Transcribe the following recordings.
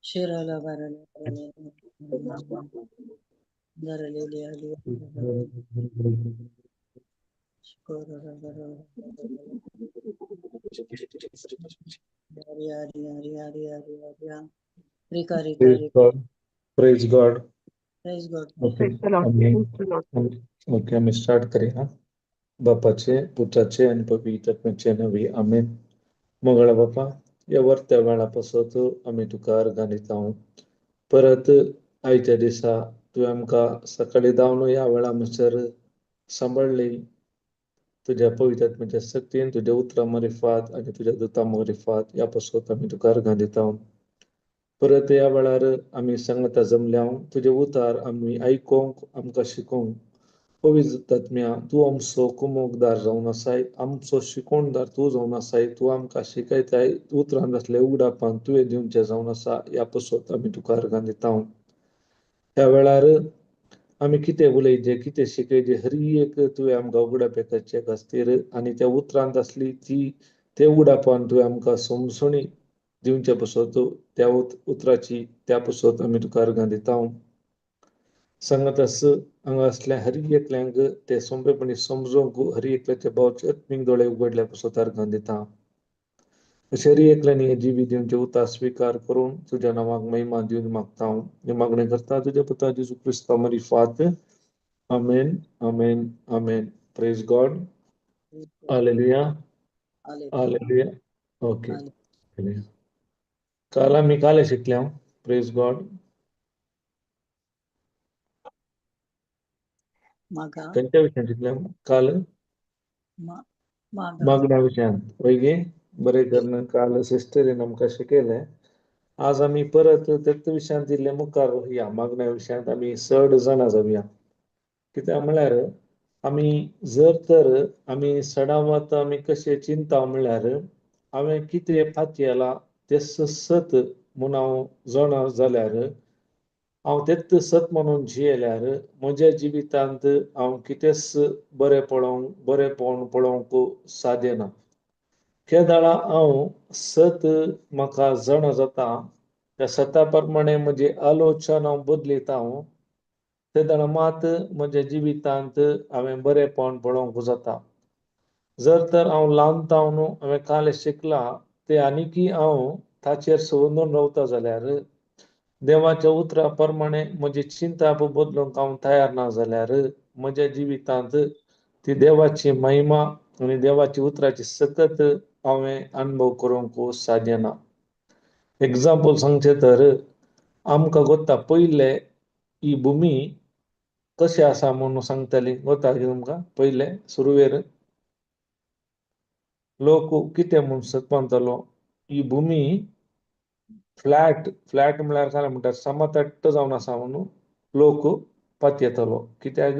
Shirala barala daralili ali shkora barala ari rika rika rika. Praise God. Praise God. Okay. आम्ही start करूया. बापाचे, पुत्राचे आणि पवित्र आत्म्याचे नावे आमेन. मंगळा बापा, या वरत्या वेळापासून आम्ही तुका अर्गानीत आहोत. परत आयच्या दिसा तू आमका सकाळी धावून या वेळा म्हणसर सांभाळली. तुझ्या पवित्र आत्म्याच्या शक्तीन, तुझ्या उतरामार्फत आणि तुझ्या दूतामार्फत यापासून आम्ही तुका अर्गानीत आहोत. परत या वेळार आम्ही सांगता जमल्या तुझे उतार आम्ही ऐकूंक आमकां शिकोंक पवित्र आत्म्या तू आमचो कुमोकदार जावन आसाय, आमचो शिकोणदार तू जावन आसाय. तू आमकां शिकयताय उतरांत असले उगडापान तुवें दिवचे जावन आसा. या पासून आमी तुका अर्गां दिता. ह्या वेळार आमी कितें उलयचे, कितें शिकयचे, हर एक तुवें आमकां उगडापाचे खातीर आनी त्या उतरांत असली ती ते उगडापान तुवें आमकां समजणी दिवचे पासून त्या उतराची त्या पासून आमी तुका अर्गां दिता. सांगत हांगा असल्या हर एकल्यांक ते सोंपेपणी समजूंक हर एकल्याचे भावचे आत्मीक दोळे उगडल्या पासून अर्गां दिता. अशे हर एकल्यानी जिवी दिवचे उतार स्वीकार करून तुझ्या नावाक महिमा दिवन मागता. हे मागणे करता तुझ्या पुता जेजू क्रिस्ता मार्फत. आमेन, आमेन, आमेन. Praise God. हालेलुया, हालेलुया. ओके. काल आम्ही काल शिकल्या. Praise God. खंयच्या विशयान शिकल्या काल? मागण्या विशयान. वैगे बरे करण काल सिस्टरीन आमकां शिकयलें. आज आम्ही परत त्याच विशयान दिल्ले मुखार या मागण्या विशयात आम्ही चड जाणा जावया. कित्याक म्हळ्यार आमी जर तर आमी सडावत आमी कशे चिंता म्हळ्यार हांवें कितें फातयेला ते सत म्हूण हांव जाणा जाल्यार हांव तेच सत म्हणून जियेल्यार म्हज्या जिवितांत हांव कितेंच बरें पळोवंक साध्य ना. केदाळा हांव सत म्हाका जाणा जाता त्या सता प्रमाणे म्हजी आलोचना हांव बदलिता. तेदळा मात म्हज्या जिवितांत हांवें बरेंपण पळोवंक जाता. जर तर हांव ल्हानतावन हांवें काल शिकला ते आनीकी हांव ताचेर संवदून रावता जाल्यार देवाच्या उतरा प्रमाणे म्हजी चिंता बदलूंक हांव तयार ना जाल्यार म्हज्या जिवितांत ती देवाची महिमा आनी देवाची उतराची सतत हांवें अनुभव करूंक साध्य ना. एग्जाम्पल सांगचे तर आमकां गोत्ता पयले ही भुमी कशें आसा म्हणून सांगताली गोता तुमकां. पयले सुरवेर लोक कितें म्हूण म्हणतालो, ही भुमी फ्लॅट म्हळ्यार काय म्हणटात समतट्ट जावन आसा म्हणून लोक पातयेतालो. कित्याक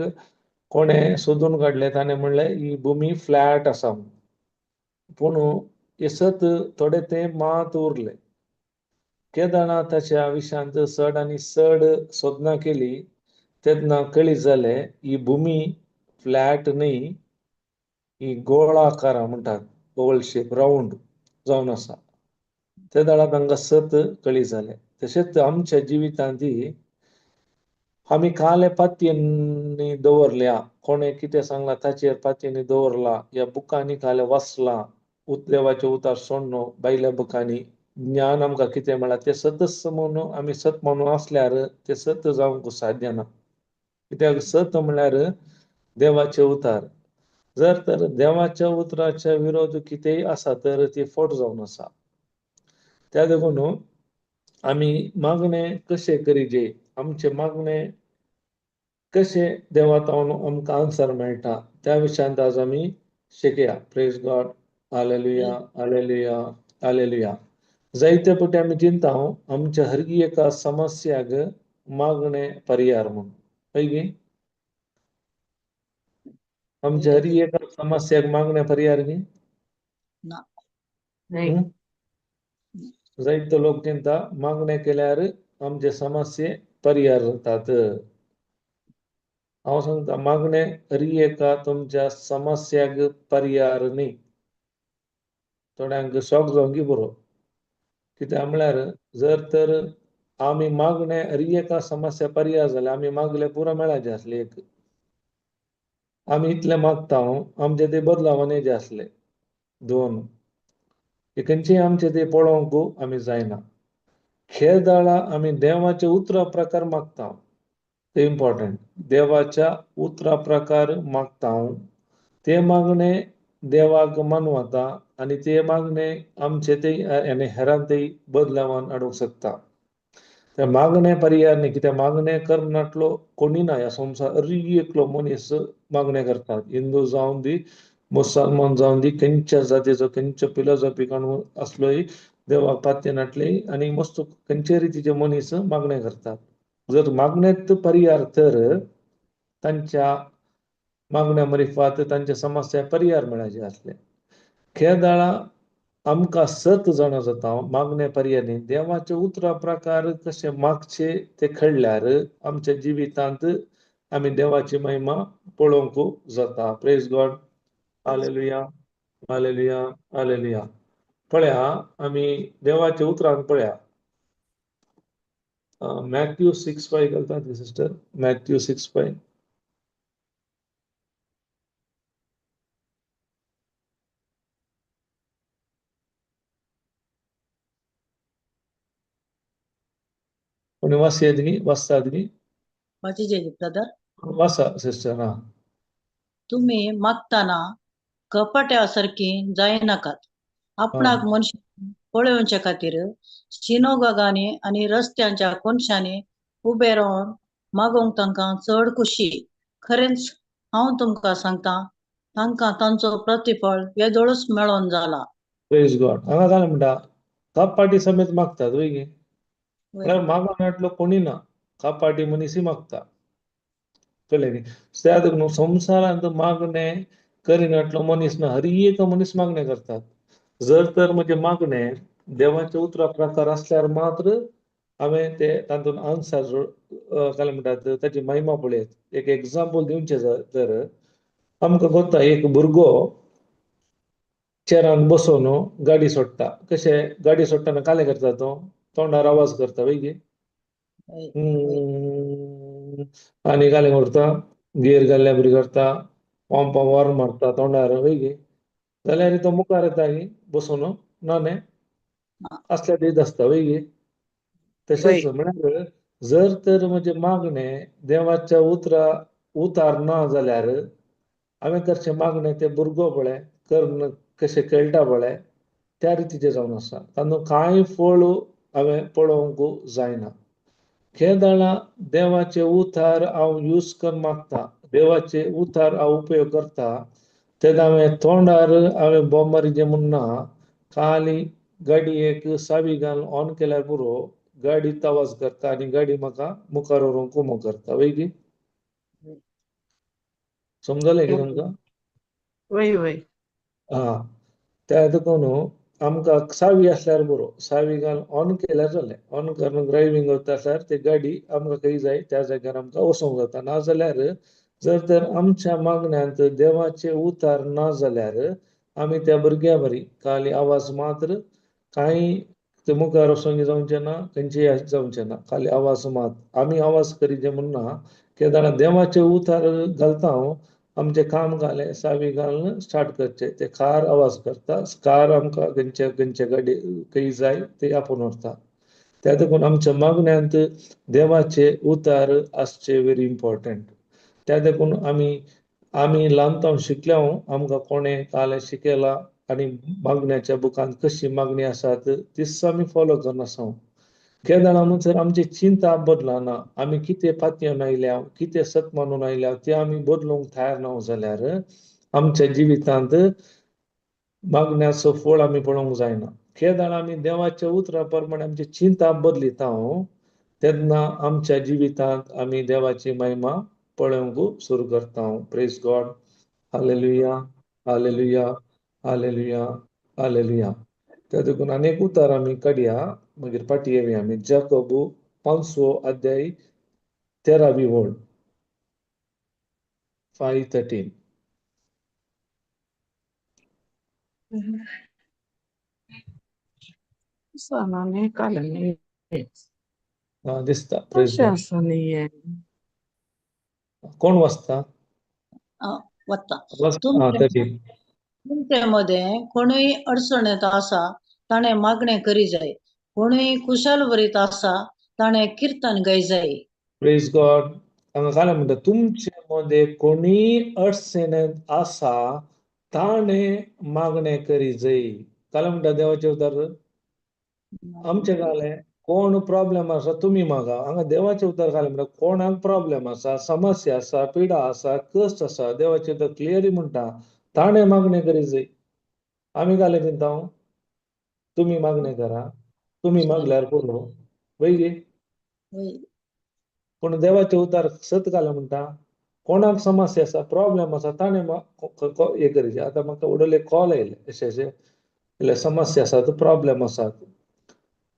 कोणें सोदून काडलें ताणें म्हणलें ही भुमी फ्लॅट आसा. पूण सत थोडे ते मात उरले. केदाळा ताच्या विशयांत चड आनी चड सोदना केली तेन्ना कळीत जालें ही भुमी फ्लॅट न्हय, ही गोळाकार म्हणटात, ओवल शेप रावंड जावन आसा. ते दाळा तांकां सत कळीत जालें. तशेंच आमच्या जिवितांतय आमी काले पातयेंनी दवरल्या, कोणें कितें सांगला ताचेर पातयेंनी दवरला, ह्या बुकांनी काले वाचला, देवाचे उतार सोडनो भायल्या बुकांनी ज्ञान आमकां कितें मेळ्ळा ते सतच म्हणून आमी सत म्हणून आसल्यार ते सत जावंक साध्य ना. कित्याक सत म्हळ्यार देवाचे उतार. जर तर देवाच्या उतराच्या विरोध कितेंय आसा तर ती फोट जावन आसा. त्या देखून आमी मागणे कशें करीचे, आमचे मागणे कशें देवातावन आमकां आन्सर मेळटा त्या विशयांत आज आमी शिकया. Praise God. हालेलुया, हालेलुया, हालेलुया. जायते फावटी आमी चिंता आमच्या हर एका समस्याक मागणे पर्याय म्हणून. पैकी आमच्या हर एका समस्याक मागणे पर्याय न्ही. जायते लोक चिंता मागणे केल्यार आमचे समस्ये पर्याय जातात. हांव सांगता मागणे हर एका तुमच्या समस्याक पर्याय न्ही. थोड्यांक शॉक जावंकी बरो कित्याक म्हळ्यार जर तर आमी मागणे हर एका समस्या पर्याय जाल्यार आमी मागले पुरो मेळाचे आसले एक आमी इतले मागता आमचे ते बदलावने जे आसले दोन खंयचेय आमचे ते पळोवंक आमी जायना खेळदाळा आमी देवाचे उतरा प्रकार मागता ते इम्पॉर्टंट देवाच्या उतरा प्रकार मागता ते मागणे देवाक मानवता आणि ते मागणे आमचे ते हेरांतय बदलावन हाडूंक शकता त्या मागणे पर्याय न्ही कित्याक मागणे करनाटलो कोणी ना ह्या संवसार हर एकलो मनीस मागणे करतात हिंदू जावन दी मुसलमान जावन दी खंयच्या जातीचो खंयच्या फिलॉसॉफी असलोय देवाक पात्य नाटले आणि मस्त खंयचे रितीचे मनीस मागणे करतात जर मागणेत पर्याय तर तांच्या मागण्या मार्फत तांच्या समस्या पर्याय मेळाचे आसले खेळदाळा आमकां 7 जाणां जाता मागणे पर्याय देवाचे उतरा प्रकार कशे मागचे ते कळल्यार आमच्या जिवितांत आमी देवाची महिमा पळोवंक जाता प्रेज गॉड हालेलुया हालेलुया हालेलुया पळया आमी देवाचे उतरान पळया मॅथ्यू 6:5 घालता सिस्टर मॅथ्यू 6:5 कोणी वाचतात गी वाचिजे ब्रदर वाचा सिस्टर हा तुम्ही मागताना कपट्यासारखी जायनाकात आपणाक मनुष्य पळोवचे खातीर सिनोगोगांनी आणि रस्त्यांच्या कोनशांनी उबे रावन मागोवंक तांकां चड खुशी खरेंच हांव तुमकां सांगता तांकां तांचो प्रतिफळ वेदोळूच मेळोन जाला प्रेज गॉड हांगा जालें म्हणटा कापपाटी समेत मागतात वय गे वय. म्हळ्यार मागो मेळटलो कोणी ना कापपाटी मनीसय मागता कळ्ळें न्ही त्या देखून संवसारांत मागणे करिनाटलो मनीस ना हर एक मनीस मागणे करतात जर तर म्हणजे मागणे देवाचे उतरा प्रकार असल्यार मात्र हांवें ते तातूंत आन्सर काय म्हणटात ताची महिमा पळयत एक एग्जाम्पल दिवचें तर आमकां कोत्ता एक भुरगो चेरान बसून गाडी सोडटा कशें गाडी सोडटाना काले करता तो तोंडार आवाज करता वय गे वय. आनी काले करता गियर घाल्ल्या बरी करता पंपां वर मारता तोंडार वय गे जाल्यार तो मुखार येता गे बसून ना न्ही असल्या दीत आसता वय गे तशेंच म्हळ्यार जर तर म्हणजे मागणे देवाच्या उतार ना जाल्यार हांवें करचें मागणें ते भुरगो पळय कर्ण कशें खेळटा पळय त्या रितीचें जावन आसा तातूंत कांय फळ हांवें पळोवंक जायना खेळदाणा देवाचे उतार हांव यूज करून मागता देवाचे उतार हांव उपयोग करता तेन्ना हांवें तोंडार हांवें बोब मारिचें म्हूण ना खाली गाडयेक चावी घालून ऑन केल्यार पुरो गाडी आवाज करता आनी गाडी म्हाका मुखार व्हरूंक उमो करता वय गे समजलें की तुमकां वय वय हा त्या देखून आमकां चावी आसल्यार बरो चावी घालून ऑन केल्यार जालें ऑन करून ड्रायव्हिंग करता आसल्यार ती गाडी आमकां खंय जाय त्या जाग्यार आमकां वचोंक जाता नाजाल्यार जर तर आमच्या मागण्यांत देवाचे उतार ना जाल्यार आमी त्या भुरग्या बरी खाली आवाज मात्र कांय ते मुखार वचोंक जावचें ना खंयचेय जावचें ना खाली आवाज मात आमी आवाज करीचे म्हूण ना केदार देवाचे उतार घालता हांव आमचे काम घालें चावी घालून स्टार्ट करचें ते कार आवाज करता कार आमकां खंयचे गाडी खंय जाय ते आपोवन व्हरता त्या देखून आमच्या मागण्यांत देवाचे उतार आसचे व्हेरी इम्पॉर्टंट त्या देखून आमी ल्हानपण शिकल्या आमकां कोणें काल शिकयला आनी मागण्याच्या बुकांत कशी मागणी आसात तीच आमी फॉलो करन आसा केदार जर आमची चिंता बदलना आमी कितें पातयेवन आयल्या कितें सत मानून आयल्या ते आमी बदलूंक तयार ना जाल्यार आमच्या जिवितांत मागण्याचो फळ आमी पळोवंक जायना केदार आमी देवाच्या उतरा प्रमाणे आमची चिंता बदलिता तेन्ना आमच्या जिवितांत आमी देवाची महिमा पळोवंक सुरू करता प्रेज गॉड हालेलुया हालेलुया हालेलुया हालेलुया त्या देखून अनेक उतार आमी काडया मागीर फाटी येवया आमी जाकोब 5 अध्याय 13 ओळ 5:13 Sanane kalani. दिसता प्रेज Asha saniye. कोण वाचता वत्ता वाचता तरी तुमच्यामध्ये कोणीही अडचण येत असा ताणे मागणे करी जाय, कोणीही कुशल भरीत असा ताणे कीर्तन गाय जाय. Praise God. हांगा काय म्हणटा तुमचे मध्ये कोणी अडचणीत आसा ताणे मागणे करी जाई. काय म्हणटा देवाचे उतर आमचे गाले कोण प्रॉब्लेम आसा तुम्ही मागा. हांगा देवाचे उतर काय म्हणटा कोणाक प्रॉब्लेम आसा, समस्या आसा, पिडा आसा, कष्ट आसा, देवाचे उतर क्लियरली म्हणटा ताणे मागणे करी जाई. आम्ही गाले चिंता तुम्ही मागणे करा, तुम्ही मागल्यार पुरो वैगे. होय. पण देवाचे उतार सत घाला म्हणटा कोणाक समस्या आसा, प्रॉब्लेम आसा ताणे हे करीचे. आता म्हाका उडले कॉल येयले अशे समस्या आसात, प्रॉब्लेम आसात.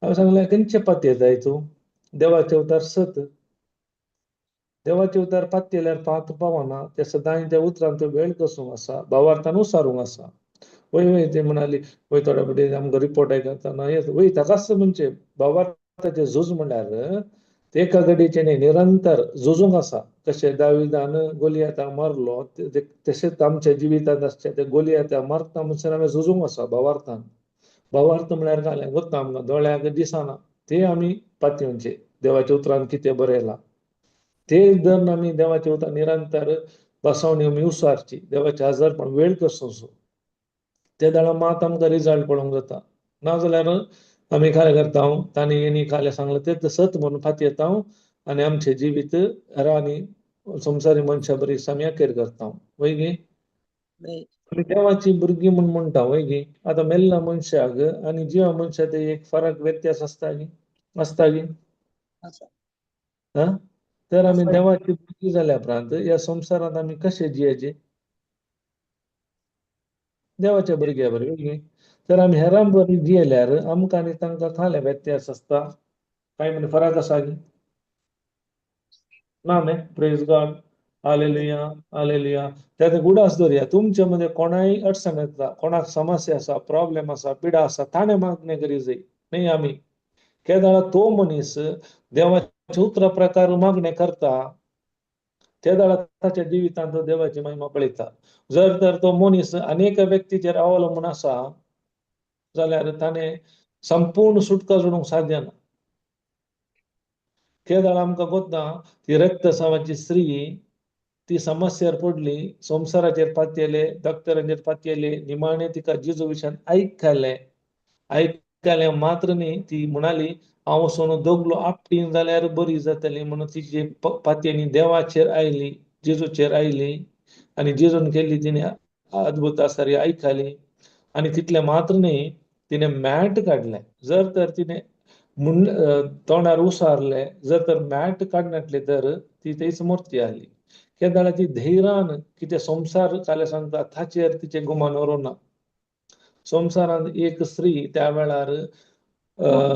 हांवें सांगलें खंयचे पातये जाय तूं. देवाचे उतार सत. देवाचे उतार पातयेल्यार पात पावना. ते सदांच त्या उतरान तो वेळ कसूंक आसा, भावार्थान उसारूंक आसा. वय ते म्हणाली वय थोड्या फावटी आमकां रिपोर्ट आयकतना वय ताकाच म्हणजे भावार्थाचे झूज म्हणल्यार ते एका घडीचे न्ही निरंतर झुजूंक आसा. कशें दाविदान गोलियाताक मारलो तशेंच आमच्या जिवितांत आसचे ते गोलियाताक मारता म्हणसर आमी झुजूंक आसा भावार्थान. भावार्थ म्हळ्यार काय वता आमकां दोळ्याक दिसना ते आमी पातयेवचे. देवाच्या उतरान कितें बरयलां ते जर आमी देवाच्या उतरान निरंतर बसवणी आमी उसारची. देवाचे हजरपण वेळ कसो ते दाडा मात आमकां रिजल्ट पळोवंक जाता. नाजाल्यार आमी काय करता तांणी येणी खाले सांगलें तें सत म्हणून फाती येता आनी आमचे जिवीत रानी संवसारी मनशा बरी आमी अखेर करता वय गे. होय. आमी देवाची भुरगीं म्हणून म्हणटा वय गे. आतां मेल्ल्या मनशाक आनी जिवा मनशाक एक फरक व्यत्यास आसता गे आसता गे. असं. तर आमी असं. देवाची भुरगीं जाल्या उपरांत ह्या संवसारांत आमी कशे जियेचे. देवाच्या भुरग्या बरी वय गे. तर आमी हेरां बरी जियेल्यार आमकां आनी तांकां खाले व्यत्यास आसता काय म्हणजे फरक आसा गे ना न्ही. Praise God. हालेलुया हालेलुया. त्यात उडास धरया तुमचे मध्ये कोणाय अडचण येता, कोणाक समस्या आसा, प्रॉब्लेम आसा, पिडा आसा ताणे मागणे करी जाय. न्ही आमी केदाळ तो मनीस देवाचे उतरा प्रकार मागणे करता त्या दाडा ताच्या जिवितांत देवाची महिमा पळयता. जर तर तो मनीस अनेक व्यक्तीचेर अवलंबून आसा जाल्यार ताणें संपूर्ण सुटका जोडूंक साध्य ना. त्या दाडा आमकां कोत्ता ती रक्तस्रावाची स्त्री ती समस्यार पडली, संवसाराचेर पातयेले, डॉक्टरांचेर पातयेले, निमाणें तिका जेजू विशयान आयकले मात्र न्ही ती म्हणाली हांव वचून दोगलो आपटीन जाल्यार बरी जातली म्हणून तिची पातयेनी देवाचेर आयली, जेजूचेर आयली आनी जेजून केल्ली तिणें अद्भुत सारी आयकली आनी तितलें मात्र न्ही तिणें मॅट काडलें. जर तर तिणें तोंडार उसारले जर तर मॅट काडनासले तर ती थंयच मरची आहली. त्या दाडा ती धैर्यान कितें संवसार जाल्यार सांगता ताचेर तिचें गुमान उरूना. संवसारांत एक स्त्री त्या वेळार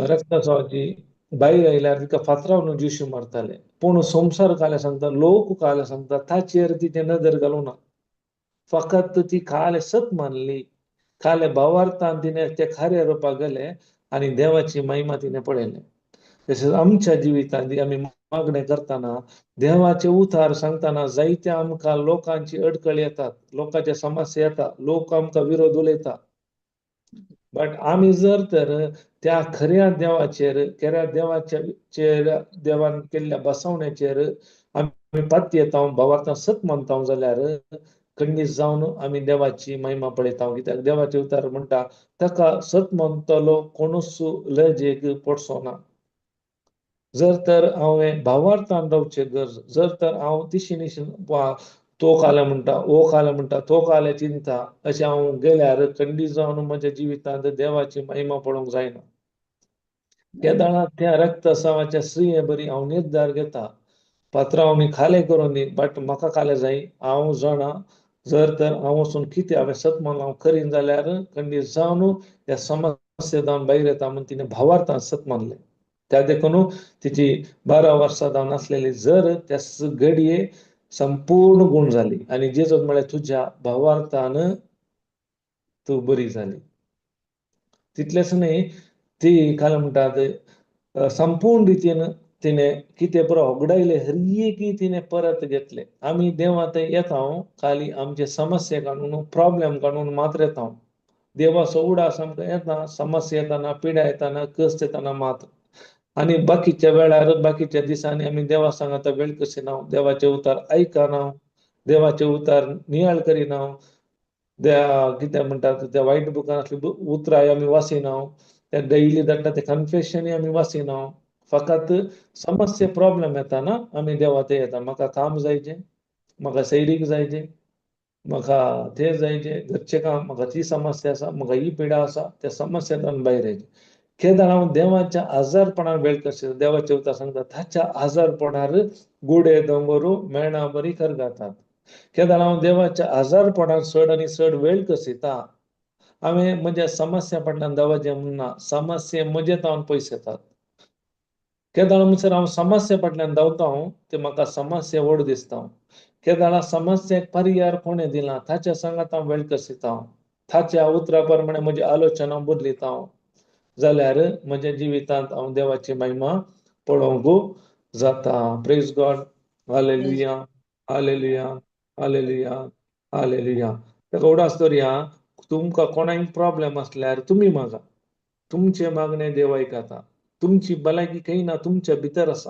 रक्तस्रावाची भायर आयल्यार तिका फातरावन जिशू मारताले. पूण संवसार काले सांगता लोक काले सांगता ताचेर तिचें नदर घालूना. फकत ती खाले सत मानली, खाले भावार्थान तिणें ते खऱ्या रुपाक गेले आनी देवाची महिमा तिणें पळयले. तशेंच आमच्या जिवितांत आमी मागणें करतना देवाचे उतार सांगतना जायत्या आमकां लोकांची अडखळ येतात, लोकांचे समस्या येता, लोक आमकां विरोध उलयता. बट आमी जर तर त्या खऱ्या देवाचेर खऱ्या देवाचेर देवान केल्ल्या बसवण्याचेर आमी पातयेता येता भावार्थान सत मानता जाल्यार खंडीत जावन आमी देवाची महिमा पळयता. कित्याक देवाचे उतार म्हणटा ताका सत मानतलो कोणूच लजेक पडचो ना. जर तर हांवें भावार्थान रावचें गरज, जर तर हांव दिशेनिशेन तो काले म्हणटा, ओ काले म्हणटा, तो काले चिंता अशें हांव गेल्यार खंडीत जावन म्हज्या जिवितांत देवाची महिमा पळोवंक जायना. त्या दाळा त्या रक्तस्रावाच्या स्त्रिये बरी हांव निर्धार घेता पात्रांव मी खाले करून दी बट म्हाका काले जाय. हांव जाणा जर तर हांव वचून कितें हांवें सत मानून हांव करीन जाल्यार खंडीत जावन त्या समस्या जावन भायर येता म्हणून तिणें भावार्थान सत मानलें. त्या देखून तिची 12 वर्सां जावन आसलेली जर त्या घडये संपूर्ण गुण जाली आनी जेजून म्हळ्यार तुज्या भावार्थान तूं बरी जाली. तितलेंच न्ही ती काय म्हणटात संपूर्ण रितीन तिने कितें पुरो होगडायले हर की तिने परत घेतले. आम्ही देवा थंय येता खाली आमचे समस्या काडून प्रॉब्लेम काडून मात्र येता. देवाचो उडास आमकां येता समस्या येताना पिड्या येताना कश्ट येताना मात्र. आणि बाकीच्या वेळार बाकीच्या दिसांनी आमी देवा सांगाता वेळ कशिना देवाचे उतार आयकना देवाचे उतार नियाळ करिना त्या कितें म्हणटात त्या वायट बुकांतली उतरां आमी वाचिना त्या डेली धाडटा ते कन्फेशनय आमी वाचिना फकत समस्या प्रॉब्लेम येताना आमी देवा थंय येता. म्हाका काम जायचें, म्हाका सैरीक जायचें, म्हाका ते जायचें घरचें काम, म्हाका ती समस्या आसा, म्हाका ही पिडा आसा, त्या समस्यांतल्यान भायर येयचें. केदार हांव देवाच्या आजारपणान वेळ करचें. देवाचे उतार सांगता ताच्या आजारपणार गुडे दोंगरू मेणा बरी करगातात. केदार हांव देवाच्या आजारपणान चड आनी चड वेळ कसिता. हांवें म्हज्या समस्या फाटल्यान देवाचें म्हणना समस्या म्हजे तावन पयस येतात. केदार म्हणसर हांव समस्या फाटल्यान धांवता ते म्हाका समस्या व्हड दिसता. केदार समस्याक पर्याय कोणें दिला ताच्या सांगात हांव वेळ कसिता. ताच्या उतरा प्रमाणे म्हजी आलोचना बदलिता जाल्यार म्हज्या जिवितांत हांव देवाची महिमा पळोवंक जाता. Praise God. हालेलुया हालेलुया हालेलुया हालेलुया. ताका उडास करुया. तुमकां कोणाक प्रॉब्लेम आसल्यार तुमी मागा. तुमचे मागणे देव आयकता. तुमची भलायकी खंय ना तुमच्या भितर आसा.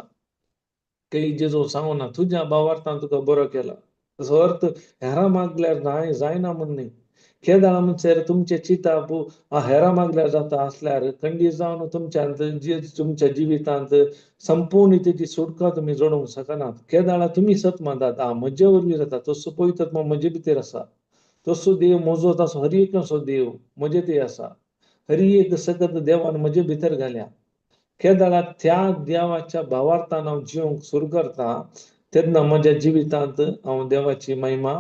काही जेजू सांगूना तुज्या भावार्थान तुका बरो केला. ताचो अर्थ हेरां मागल्यार जायना म्हण न्ही. केदार म्हणसर तुमचे चिंता हेरां मागल्यार जाता आसल्यार खंडीत जावन तुमच्या जिवितांत संपूर्ण तेची सुटका तुमी जोडूंक शकनात. केदार तुमी सत मानतात म्हजे वरवीं जाता तसो पवित्र आत्मा म्हजे भितर आसा. तसो देव म्हजो ताचो हर एकचो देव म्हजे थंय आसा. हर एक सकत देवान म्हजे भितर घाल्या. केदार त्या देवाच्या भावार्थान हांव जिवंक सुरू करता तेन्ना म्हज्या जिवितांत हांव देवाची महिमा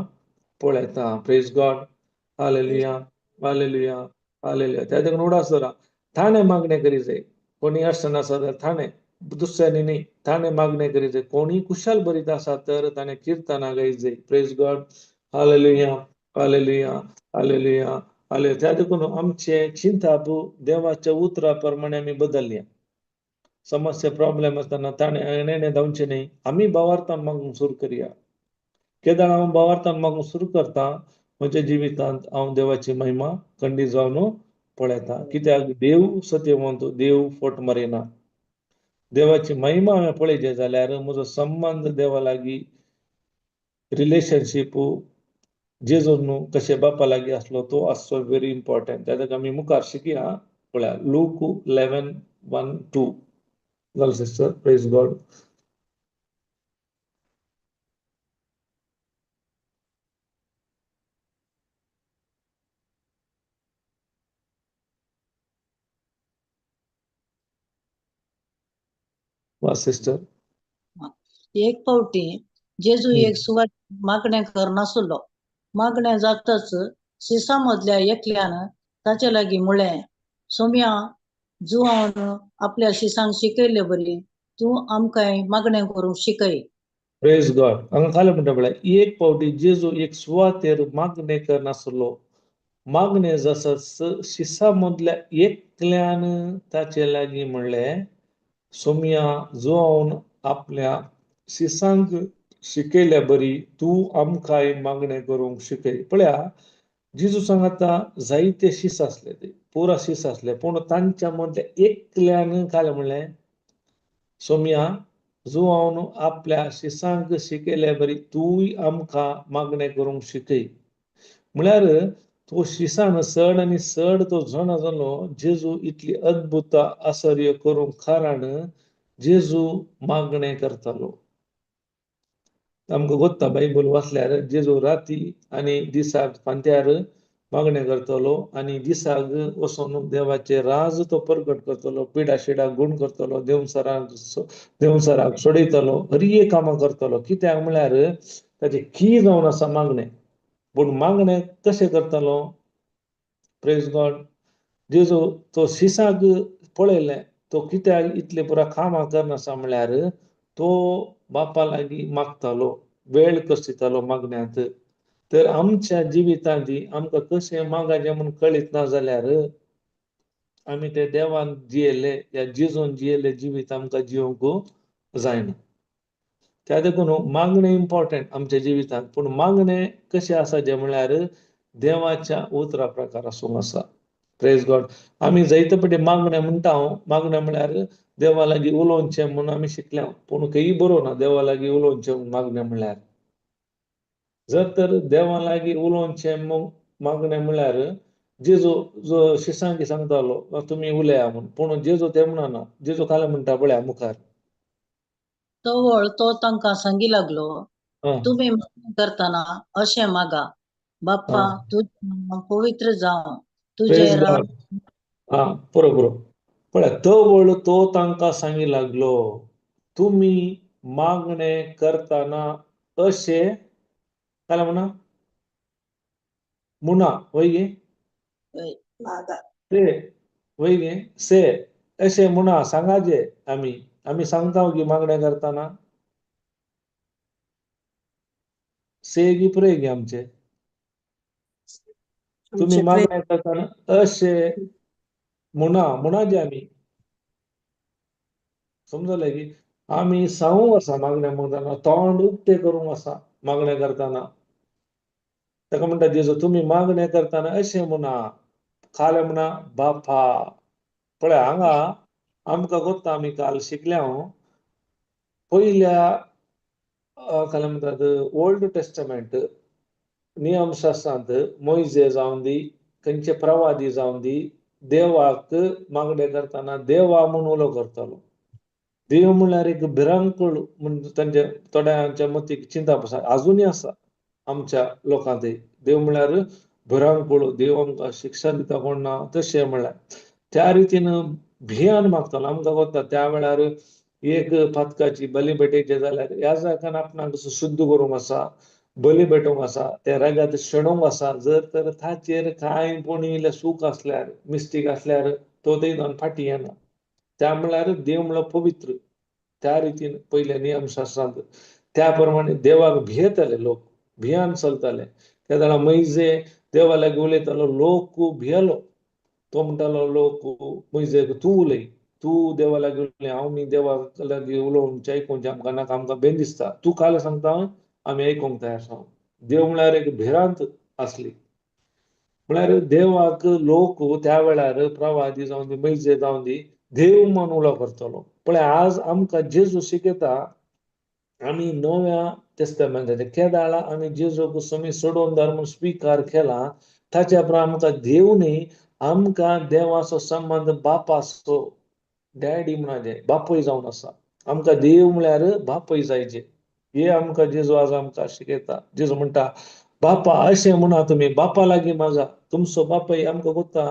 पळयता. Praise God. हालेलुया हालेलुया हालेलुया. त्या देखून उडास धरा. थाणे मागणे करी जाय. कोणी अडचण आसा जाल्यार थाणे दुसऱ्यांनी न्ही थाणे मागणे करी जाय. कोणी कुशल बरीत आसा तर ताणें किर्तनां गायत जाय. Praise God. हालेलुया हालेलुया हालेलुया हालेलुया. त्या देखून आमचे चिंता देवाच्या उतरा प्रमाणे आमी बदलया. समस्या प्रॉब्लेम आसतना ताणे धांवचे न्ही. आमी भावार्थान मागूंक सुरू करया. केदार हांव भावार्थान मागूंक सुरू करता म्हज्या जिवितांत हांव देवाची महिमा खंडीत जावन पळयता. कित्याक देव सत्यवंत देव फट मारिना. देवाची महिमा हांवें पळयची जाल्यार म्हजो संबंद देवा लागीं रिलेशनशीप जेजून न्हू कशे बापा लागीं आसलो तो आसचो व्हेरी इम्पॉर्टंट. त्या खातीर आमी मुखार शिकया. पळया लूक 11:1-2. जालें सिस्टर. Praise God. वा सिस्टर. एक फावटी जेजू एक सुवात मागणे करनासलो. मागणे जाताच शिसा मदल्या एकल्यान ताचे लागीं म्हळें, सोम्या जो हांव आपल्या शिसांक शिकयले बरी तूं आमकांय मागणे करूंक शिकय. Praise God. हांगा खाली म्हणटा पळय एक फावटी जेजू एक सुवातेर मागणे करनासलो. मागणे जाताच शिसा मदल्या एकल्यान ताचे लागीं म्हणलें, सोम्या जो हांव आपल्या शिसांक शिकयल्या बरी तूं आमकांय मागणे करूंक शिकय. पळया जेजू सांगता जायते शीस आसले ते पुरा शीस आसले पूण तांच्या मदल्या एकल्यान काय म्हणलें, सोम्या जो हांव आपल्या शिसांक शिकयल्या बरी तूंय आमकां मागणे करूंक शिकय. म्हळ्यार तो शिसान चड आनी चड तो जाणा जालो जेजू इतली अद्भुत आश्चर्य करूंक कारण जेजू मागणे करतालो. आमकां गोत्ता बायबल वाचल्यार जेजू राती आनी दिसाक फांत्यार मागणे करतलो आनी दिसाक वचून देवाचे राज तो प्रगट करतलो. पिडा शिडा गुण करतलो. देवसराक सोडयतलो. हर एक कामां करतलो. कित्याक म्हळ्यार ताचे की जावन आसा मागणे. पूण मागणे कशें करतलो. Praise God. जेजू तो शिसाक पळयलें तो कित्याक इतले पुरा कामां करनासा म्हळ्यार तो बापा लागीं मागतालो. वेळ कसितालो मागण्यांत. तर आमच्या जिवितांत आमकां कशें मागचें म्हूण कळीत ना जाल्यार आमी ते देवान जियेले या जिजोन जियेले जिवीत आमकां जिवंक जायना. त्या देखून मागणें इम्पॉर्टंट आमच्या जिवितांत, पूण मागणें कशें आसा जें म्हळ्यार देवाच्या उतरा प्रकार आसूंक आसा. Praise God. आमी जायते फावटी मागणें म्हणटा हांव, मागणें म्हळ्यार देवा लागीं उलोवचें म्हूण आमी शिकल्या, पूण खंयी बरोवन ना देवा लागीं उलोवचें मागणें म्हळ्यार. जर तर देवा लागीं उलोवचें मागणें म्हळ्यार जेजू जो शिसांकी सांगतालो तुमी उलया म्हूण, पूण जेजू तें म्हणना. जेजू खाली म्हणटा पळया मुखार, तवळ तो तांकां सांगी लागलो, हां तुम्ही मागणी करतना अशें मागा, बाप्पा हां तुझें नांव पवित्र जावं, तुझें प्रेज राज गॉड. हां बरोबर. पळय तो वळ तो तांकां सांगी लागलो, तुमी मागणें करतना अशें काय म्हणा म्हणा वय गे मागा. ते वय गे से अशें म्हणा सांगाजे. आमी सांगता की मागणें करतना से गी प्रे गे आमचे. तुम्ही आमचे प्रे मागणें करतना अशें म्हणाजे आमी. समजलें की आमी सांगूंक आसा मागणें म्हणटाना, तोंड उक्तें करूंक आसा मागणें करतना. ताका म्हणटा जेजू तुमी मागणें करतना अशें म्हणा, खाले म्हणा बापा. पळय हांगा आमकां कोत्ता आमी काल शिकल्या पयल्या काय म्हणटात ओल्ड टेस्टमेंट नियमशास्त्रांत मोइजे जावन दी, खंयचे प्रवादी जावन दी, देवाक मागणें करतना देवा म्हूण उलो करतालो. देव म्हळ्यार एक भिरांकूळ म्हण तांचे थोड्यांच्या मतीक चिंता आजुनूय आसा आमच्या लोकांतय. देव म्हळ्यार भिरांकूळ, देव आमकां शिक्षा दिता कोण ना तशें म्हळ्यार. त्या रितीन भियान मागतालो. आमकां कोत्ता त्या वेळार एक फातकाची बली भेटयचे जाल्यार ह्या जाग्यान आपणाक शुद्ध करूंक आसा, बली भेटोवंक आसा, त्या रागात शेणोवंक आसा. जर तर ताचेर कांय कोणी इल्लें सूख आसल्यार, मिस्टेक आसल्यार तो थंय फाटी येना. त्या म्हळ्यार देव म्हळ्यार पवित्र. त्या रितीन पयल्या नियमशास्त्रांत त्या प्रमाणे देवाक भियेताले लोक, भियान चलताले. त्या वेळार मोइजे देवा लागीं उलयतालो, लोक भियेलो. तो म्हणटालो लोक मोइजेक तूं उलय, तूं देवा लागीं उलय, आमी देवा लागीं उलोवचें आयकूंचें आमकां नाका, आमकां बेन दिसता. तूं काल सांगता आमी आयकूंक तयार आसा. देव म्हळ्यार एक भिरांत आसली. म्हळ्यार देवाक लोक त्या वेळार प्रवादी जावन दी, मोइजे जावन दी, देव म्हूण उलो करतालो. पळय आज आमकां जेजू शिकयता, आमी नव्या टेस्टमेंटाचे केदाळा आमी जेजूक समी सोडून धर्म स्विकार केला, ताच्या प्रमाणे आमकां देवूनय आमकां देवाचो संबंध बापाचो, डॅडी म्हणाजे बापूय जावन आसा. आमकां देव म्हळ्यार बापूय जायचे. हे आमकां जेजू आज आमकां शिकयता. जेजू म्हणटा बापा अशें म्हणा, तुमी बापा लागीं मागा. तुमचो बापूय आमकां कोत्ता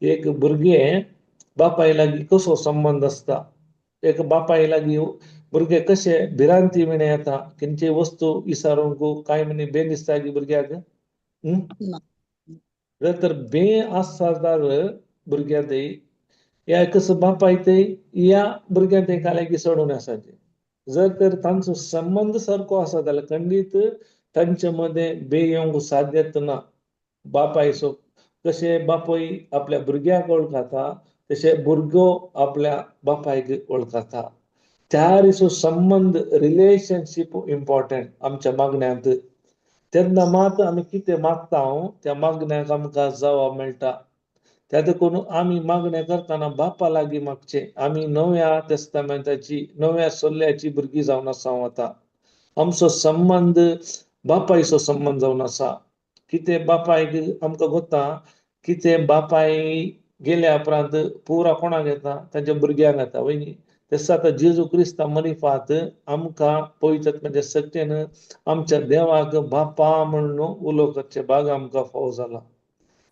एक भुरगें बापाय लागीं कसो संबंध आसता. एक बापाय लागीं भुरगे कशे भिरांती विणे येता, खंयची वस्तू विचारूंक कांय म्हणी बेन दिसता की भुरग्याक. जर तर बे आसता जाल्यार भुरग्यां थंय या कसं बापाय थंय या भुरग्यां थंय काल्याकी सोडून आसाचे. जर तर तांचो संबंध सारको आसा जाल्यार खंडीत तांचे मध्ये बे येवंक साध्यता ना. बापायचो कशे बापूय आपल्या भुरग्याक वळखता, तशे भुरगो आपल्या बापायक वळखता. त्या रिसो संबंध, रिलेशनशीप इम्पॉर्टंट आमच्या मागण्यांत. तेन्ना मात आमी कितें मागता त्या मागण्याक आमकां जबाब मेळटा. त्या देखून आमी मागणें करतना बापा लागीं मागचें. आमी नव्या टेस्टामेंटाची, नव्या सल्ल्याची भुरगीं जावन आसा आतां. आमचो संबंध बापायचो संबंध जावन आसा. कितें बापायक आमकां कोत्ता, कितें बापाय गेल्या उपरांत पुरा कोणाक येता, तांच्या भुरग्यांक येता वय न्ही. तसो आतां जेजू क्रिस्ता मरिफात आमकां पवित्र म्हणजे सत्येन आमच्या देवाक बापा म्हणून उलो करचे भाग आमकां फावो जाला.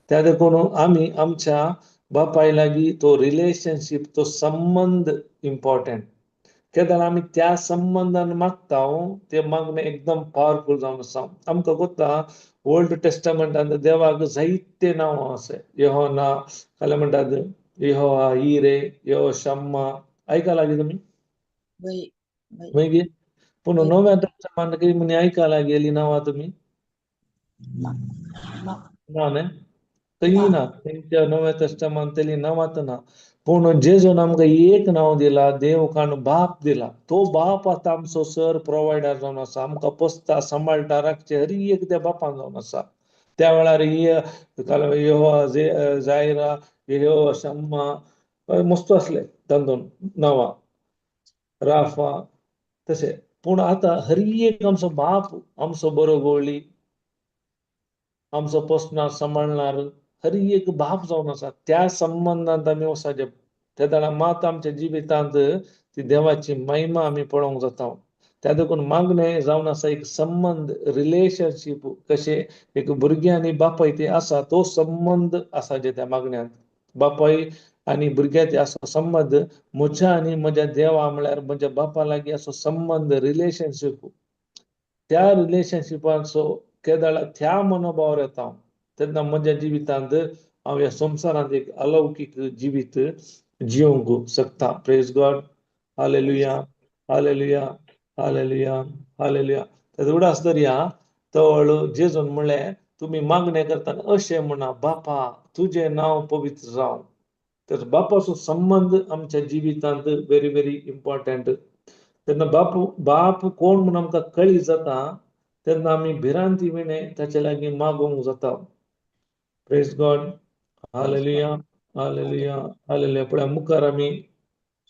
त्या देखून आमी आमच्या बापाय लागीं तो रिलेशनशीप, तो संबंध इम्पॉर्टंट. केदार आमी त्या संबंधान मागता ते मागणें एकदम पावरफुल जावन आसा. आमकां कोत्ता ओल्ड टेस्टामेंटांत देवाक जायते नांवां आसा. यहोना जाल्यार म्हणटात यहोवा इरे, यहो शम्मा. आयका लागीं तुमी मागीर पूण नव्या टेस्टामेंटांत कितें म्हणी आयका लागीं गेली नांवां तुमी ना न्ही. काही ना त्यांच्या नव्या तस्टामांतली नावात ना पूण जेजून आमकां एक नाव दिला देव कान बाप दिला तो बाप आता आमचो सर प्रोवायडर जावन आसा आमकां पोसता सांबाळटा राखचे हर एक त्या बापान जावन आसा त्या वेळार यहोवा जायरा यहोवा शम्मा मस्त असले तांदून नांवां राफा तशें पूण आतां हर एक आमचो बाप आमचो बरो गवळी आमचो पोसणार सांबाळणार हर एक बाप जावन आसा त्या संबंधांत आमी वसाचे त्या दाडा मात आमच्या जिवितांत ती देवाची महिमा आमी पळोवंक जाता त्या देखून मागणें जावन आसा एक संबंध रिलेशनशीप कशें एक भुरगें आनी बापाय ते आसा तो संबंध आसा जे त्या मागण्यांत बापाय आनी भुरग्याचे असो संबंध म्हज्या आनी म्हज्या देवा म्हळ्यार म्हज्या बापा लागीं असो संबंध रिलेशनशीप त्या रिलेशनशिपाचो केदाळा त्या मनोभावार येता तेन्ना म्हज्या जिवितांत हांव ह्या संवसारांत एक अलौकीक जिवीत जिवंक शकता प्रेज गॉड हालेलुया हालेलुया हालेलुया हालेलुया तेजो उडास धरया तवळ जेजून म्हणलें तुमी मागणें करतना अशें म्हणा बापा तुजें नांव पवित्र जावं तर बापाचो संबंध आमच्या जिवितांत व्हेरी व्हेरी इम्पॉर्टंट तेन्ना बाप कोण म्हणून आमकां कळी जाता तेन्ना आमी भिरांती विणें ताचे लागीं मागोवंक जाता प्रेज गॉड हालेलुया हालेलुया हालेलुया पळय मुखार आमी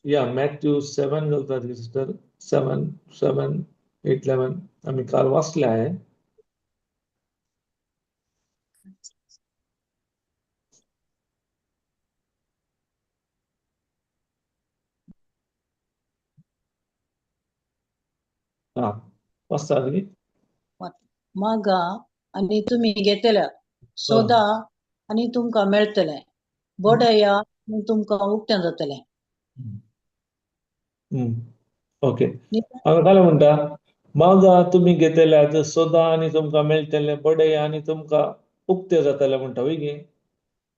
या मॅथ्यू 7 घालतात सिस्टर 7 8 11 आमी काल वाचले आहे वाचता न्ही मागा आणि तुम्ही घेतल्या सोदा आणि तुमकां मेळटले बोडया आणि तुमकां उक्तें जातलें ओके हांगा काय म्हणटा मागा तुमी घेतल्यात सोदा आनी तुमकां मेळटले बडया आनी तुमकां उक्ते जातले म्हणटा वय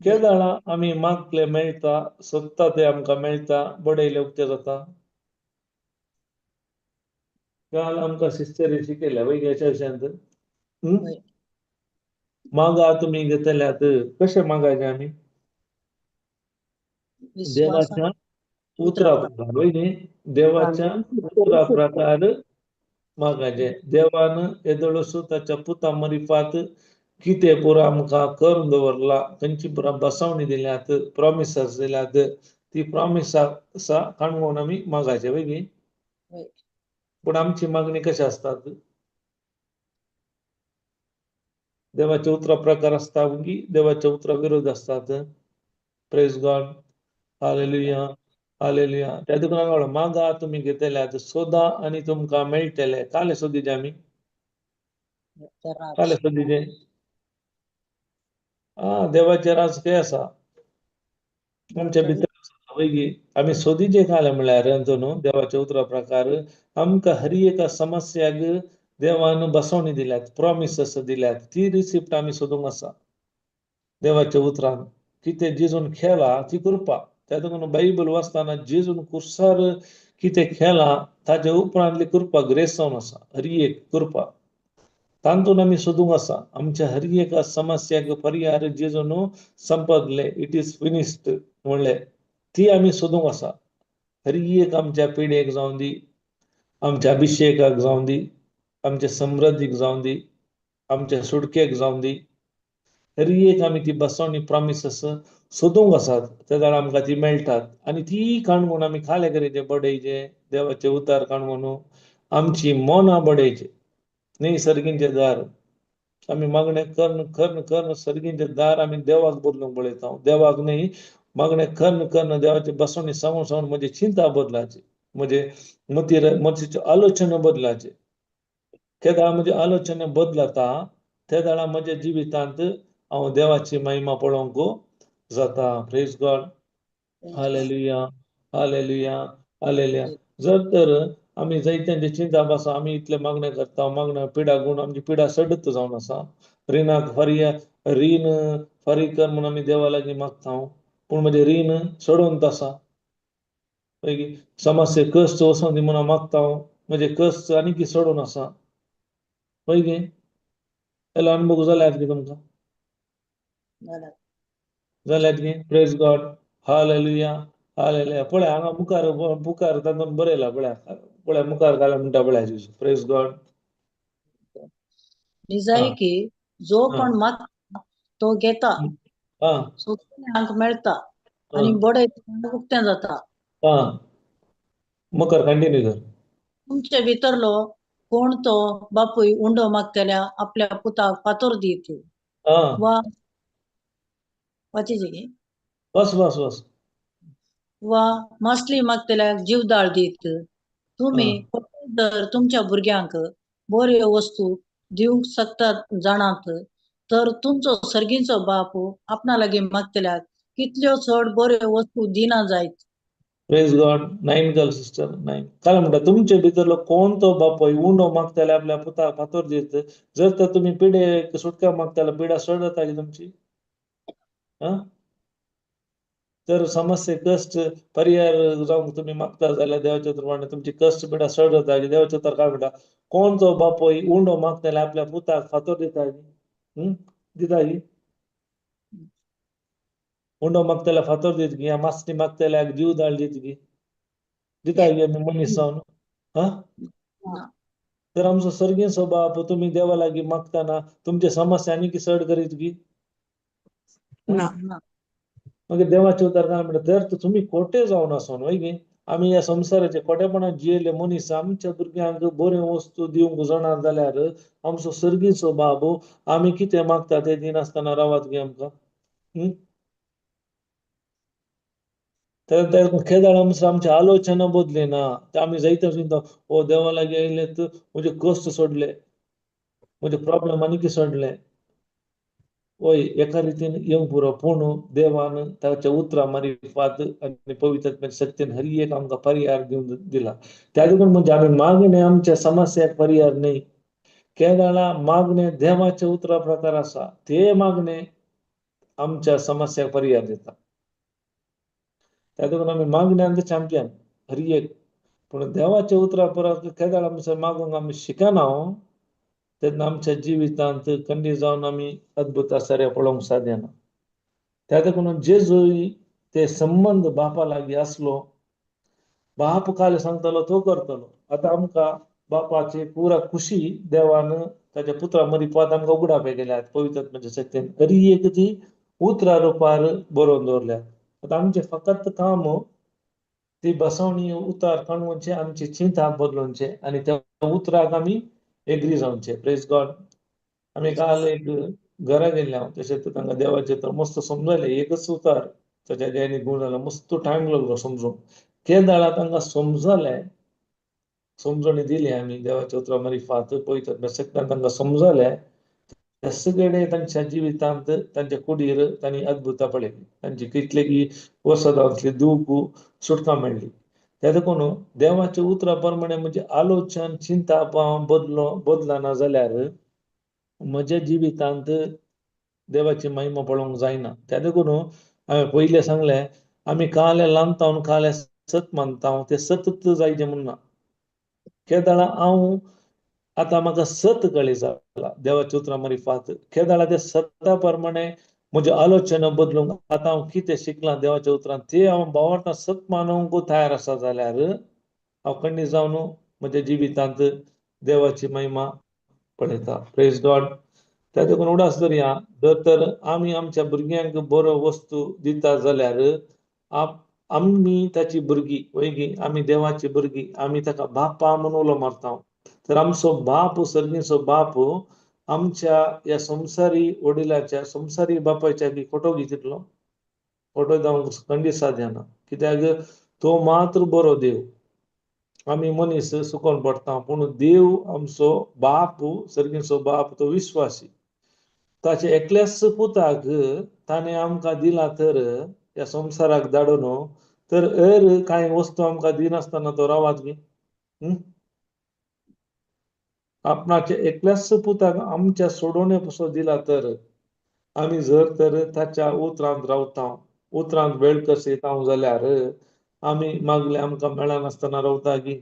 केदाळा आमी मागले मेळटा सोदता ते आमकां मेळटा बडयले उक्ते जाता काल आमकां सिस्टरी शिकयल्या वय चर्चांत मागा तुमी घेतल्यात कशें मागायचे आमी देवाच्या उतरा प्रकार वय न्ही देवाच्या उतरा प्रकार मागायचे देवान येदोळसू ताच्या पुता मरिफात कितें पुरो आमकां करून दवरला खंयची पुरो बसवणी दिल्यात प्रॉमिसस दिल्यात ती प्रॉमिसा काणकोण आमी मागायचे वय पूण आमची मागणी कशी असतात देवाचे उतरा प्रकार असता की देवाचे उतरा विरोध असतात प्रेज गॉड हालेलुया हालेलुया त्या देखून मागा तुमी घेतल्यात सोदा आनी तुमकां मेळटले काले सोदीचे आमी काले सोदीचे देवाचे राज खंय आसा आमच्या भितर वय आमी सोदीचे काले म्हळ्यार न्हू देवाचे उतरा प्रकार आमकां हर एका समस्याक देवान बसवणी दिल्यात प्रॉमिसस दिल्यात ती रिसिप्ट आमी सोदूंक आसा देवाच्या उतरान कितें जेजून खेळा ती कृपा त्या देखून बायबल वाचताना जेजून कुर्सार कितें खेळा ताच्या उपरांतली कृपा ग्रेस जावन आसा हर एक कृपा तांतून आमी सोदूंक आसा आमच्या हर एका समस्याक पर्याय जेजून संपदले इट इज फिनिश्ड म्हणले ती आमी सोदूंक आसा हर एक आमच्या पिडेक जावं दी आमच्या अभिषेकाक जावं दी आमच्या समृद्धीक जावं दी आमच्या सुडकेक जावं दी हर एक आमी ती बसवणी प्रॉमिसस सोदूंक आसात त्या जाण आमकां ती मेळटात आनी ती काणकोण आमी खाले करेचे बडयचे देवाचे उतार काणकोण आमची मोना बडयचे न्ही सर्गींचे दार आमी मागणें कर्ण सर्गींचे दार आमी देवाक बदलूंक पळयता देवाक न्ही मागणें कर्ण देवाचे बसवणी सावन म्हजी चिंता बदलाची म्हणजे मतीचे आलोचना बदलाचे त्या दाळा म्हजी आलोचना बदलता त्या दाळा म्हज्या जिवितांत हांव देवाची महिमा पळोवंक जाता प्रेज गॉड हालेलुया हालेलुया हालेलुया जर तर आमी जायत्यांची चिंता बसा आमी इतले मागणे करता मागण्या पिडा गुण आमची पिडा सडत जावन आसा रिणाक रीण फारीक कर म्हणून आमी देवा लागीं मागता पूण म्हजें रीण सडोंत आसा समस्या कश्ट वचों दी म्हणून मागता म्हजे कश्ट आनीक सडून आसा पळय गे अनुभव जाल्यात की तुमकां जाल्यात न्ही प्रेज गॉड हालेलुया हालेलुया पळय हांगा मुखार तातूंत बरयला पळय मुखार घाला म्हणटा पळय प्रेज गॉड निजाय की जो हा. कोण मागता तो घेता हा सोदप्यांक मेळटा आणि बडयता उक्तें जाता हा मुखार कंटिन्यू कर तुमचे भितरलो कोण तो बापूय उंडो मागतल्या आपल्या पुताक फातोर दीत हा वा वाचीचे बस बस बस वा मासली मागतल्याक जीवदाळ दीत तुम्ही जर तुमच्या भुरग्यांक बऱ्यो वस्तू दिवंक शकतात जाणात तर तुमचो सर्गीचो बाप आपणा लागीं मागतल्याक कितल्यो चड बऱ्यो वस्तू दिना जायत प्रेज गॉड 9 गर्ल सिस्टर 9 काय म्हणता तुमचे भितरलो कोण तो बापय उंडो मागताले आपल्या पुताक फातोर देत जर तर तुम्ही पिडे सुटका मागताला पिडा सोडताली तुमची हा तर समस्या कष्ट परिहार जावंक तुम्ही मागता जाल्यार देवाच्या प्रमाणे तुमची कष्ट पिडा सोडता देवाच्या तर काय म्हणटा कोण तो बापय उंडो मागताले आपल्या पुताक फातोर दिता दिता उंडो मागताले फातोर दित गी मासणी मागताल्याक जीवदाळ दित गी दिता गी आमी मनीस जावन हा तर आमचो सर्गीचो बाप तुम्ही देवा लागीं मागताना तुमचे समस्या आनी चड करीत गी ना मागीर देवाचे उतर काय म्हणटा जर तुम्ही खोटे जावन आसोन वय गे आमी ह्या संवसाराचे खोटेपणान जियेले मनीस आमच्या भुरग्यांक बऱ्यो वस्तू दिवंक जाणा जाल्यार आमचो सर्गीचो बाब आमी कितें मागता ते दिनासतना रावात गे आमकां तर खेदाळ आमची आलोचना बदली ना ते आमी जायते चिंता ओ देवा लागीं येयले तर म्हजे कश्ट सोडले म्हजे प्रॉब्लेम आनी सोडले वय एका रितीन येवंक पुरो पूण देवान ताच्या उतरां मारिफात आनी पवित्र शक्तीन हर एक आमकां परिहार दिवन दिला त्या देखून म्हणजे आमी मागणे आमच्या समस्याक परिहार न्ही केदाळा मागणे देवाच्या उतरा प्रकार आसा ते मागणे आमच्या समस्याक परिहार दिता त्या देखून आमी मागण्यांत चॅम्पियन हर एक पूण देवाच्या उतरा परस केदाळ आमचे मागूंक आमी शिकना तेन्ना आमच्या जिवितांत खंडी जावन आमी अद्भुत आश्चर्य पळोवंक साध्य ना त्या देखून जेजूय ते संबंध बापा लागीं आसलो बाप काल सांगतालो तो करतलो आतां आमकां बापाची पुरा खुशी देवान ताच्या पुत्रा मरिपात आमकां उगडापे केल्यात पवित्र म्हणजे शक्तीन तरी एक ती उतरा रुपार बरोवन दवरल्यात आतां आमचें फकत काम ती बसवणी उतार काडूनचे आमची चिंता बदलोवचे आनी त्या उतराक आमी एग्री जावचे प्रेज गॉड आमी काल एक घरा गेल्ले हांव तशेंच तांकां देवाचें तर मस्त समजलें एकच उतार ताच्या देवानी गुण जालो मस्त टायम लागलो समजूंक केदाळा तांकां समजणी दिली आमी देवाच्या उतरा मारिफात पवित्र शक्तीन तांकां समजलें त्या सगळे तांच्या जिवितांत तांच्या कुडीर तांणी अद्भुतां पळयलीं तांची कितलेकी वर्सां जावतली दूख सुटका मेळ्ळी त्या देखून देवाच्या उतरा प्रमाणे म्हणजे आलोचन चिंता बदलना जाल्यार म्हज्या जिवितांत देवाची महिमा पळोवंक जायना त्या देखून हांवें पयलें सांगलें आमी काले लानता काले सत मानता ते सतत जायचे म्हूण ना केदाळा हांव आतां म्हाका सत कळ्ळी जाला देवाच्या उतरा मारिफात केदाळा ते सत्ता प्रमाणे म्हजे आलोचना बदलूंक आतां हांव कितें शिकलां देवाच्या उतरांत ते हांव भावार्थान सत मानूंक तयार आसा जाल्यार हांव खंडी जावन म्हज्या जिवितांत देवाची महिमा पळयता प्रेज गॉड त्या देखून उडास धरया जर तर आमी आमच्या भुरग्यांक बरो वस्तू दिता जाल्यार आमी ताची भुरगीं वयगी आमी देवाची भुरगीं आमी ताका बापा म्हणून उलो मारता तर आमचो बाप सर्गीचो बाप आमच्या ह्या संवसारी वडिलाच्या संवसारी बापायच्या बी फोटो घेतितलो फोटो जावंक खंडी साध्य ना कित्याक तो मात्र बरो देव आमी मनीस सुकोन पडटा पूण देव आमचो बाप सर्गीचो बाप तो विश्वासी ताचे एकल्याच पुताक ताणें आमकां दिला तर ह्या संवसाराक धाडून तर कांय वस्तू आमकां दिनासतना तो रावात गे आपणाचे एकल्याच पुताक आमच्या सोडोवणे पासो दिला तर आमी जर तर ताच्या उतरांत रावता उतरांत वेळ कशेता जाल्यार आमी मागले आमकां मेळनासतना रावता गी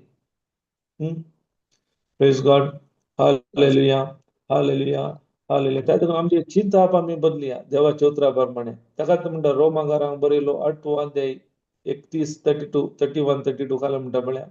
प्रेज गॉड हालेलुया हालेलुया हालेलुया. त्या देखून आमची चिंता आप आम्ही बदलुया देवाच्या उतराप्रमाणे. ताकाच म्हणटा रोमाकारांक बरयलो 8वो अध्याय 31, 32, 31, 32 काय म्हणटा पळया.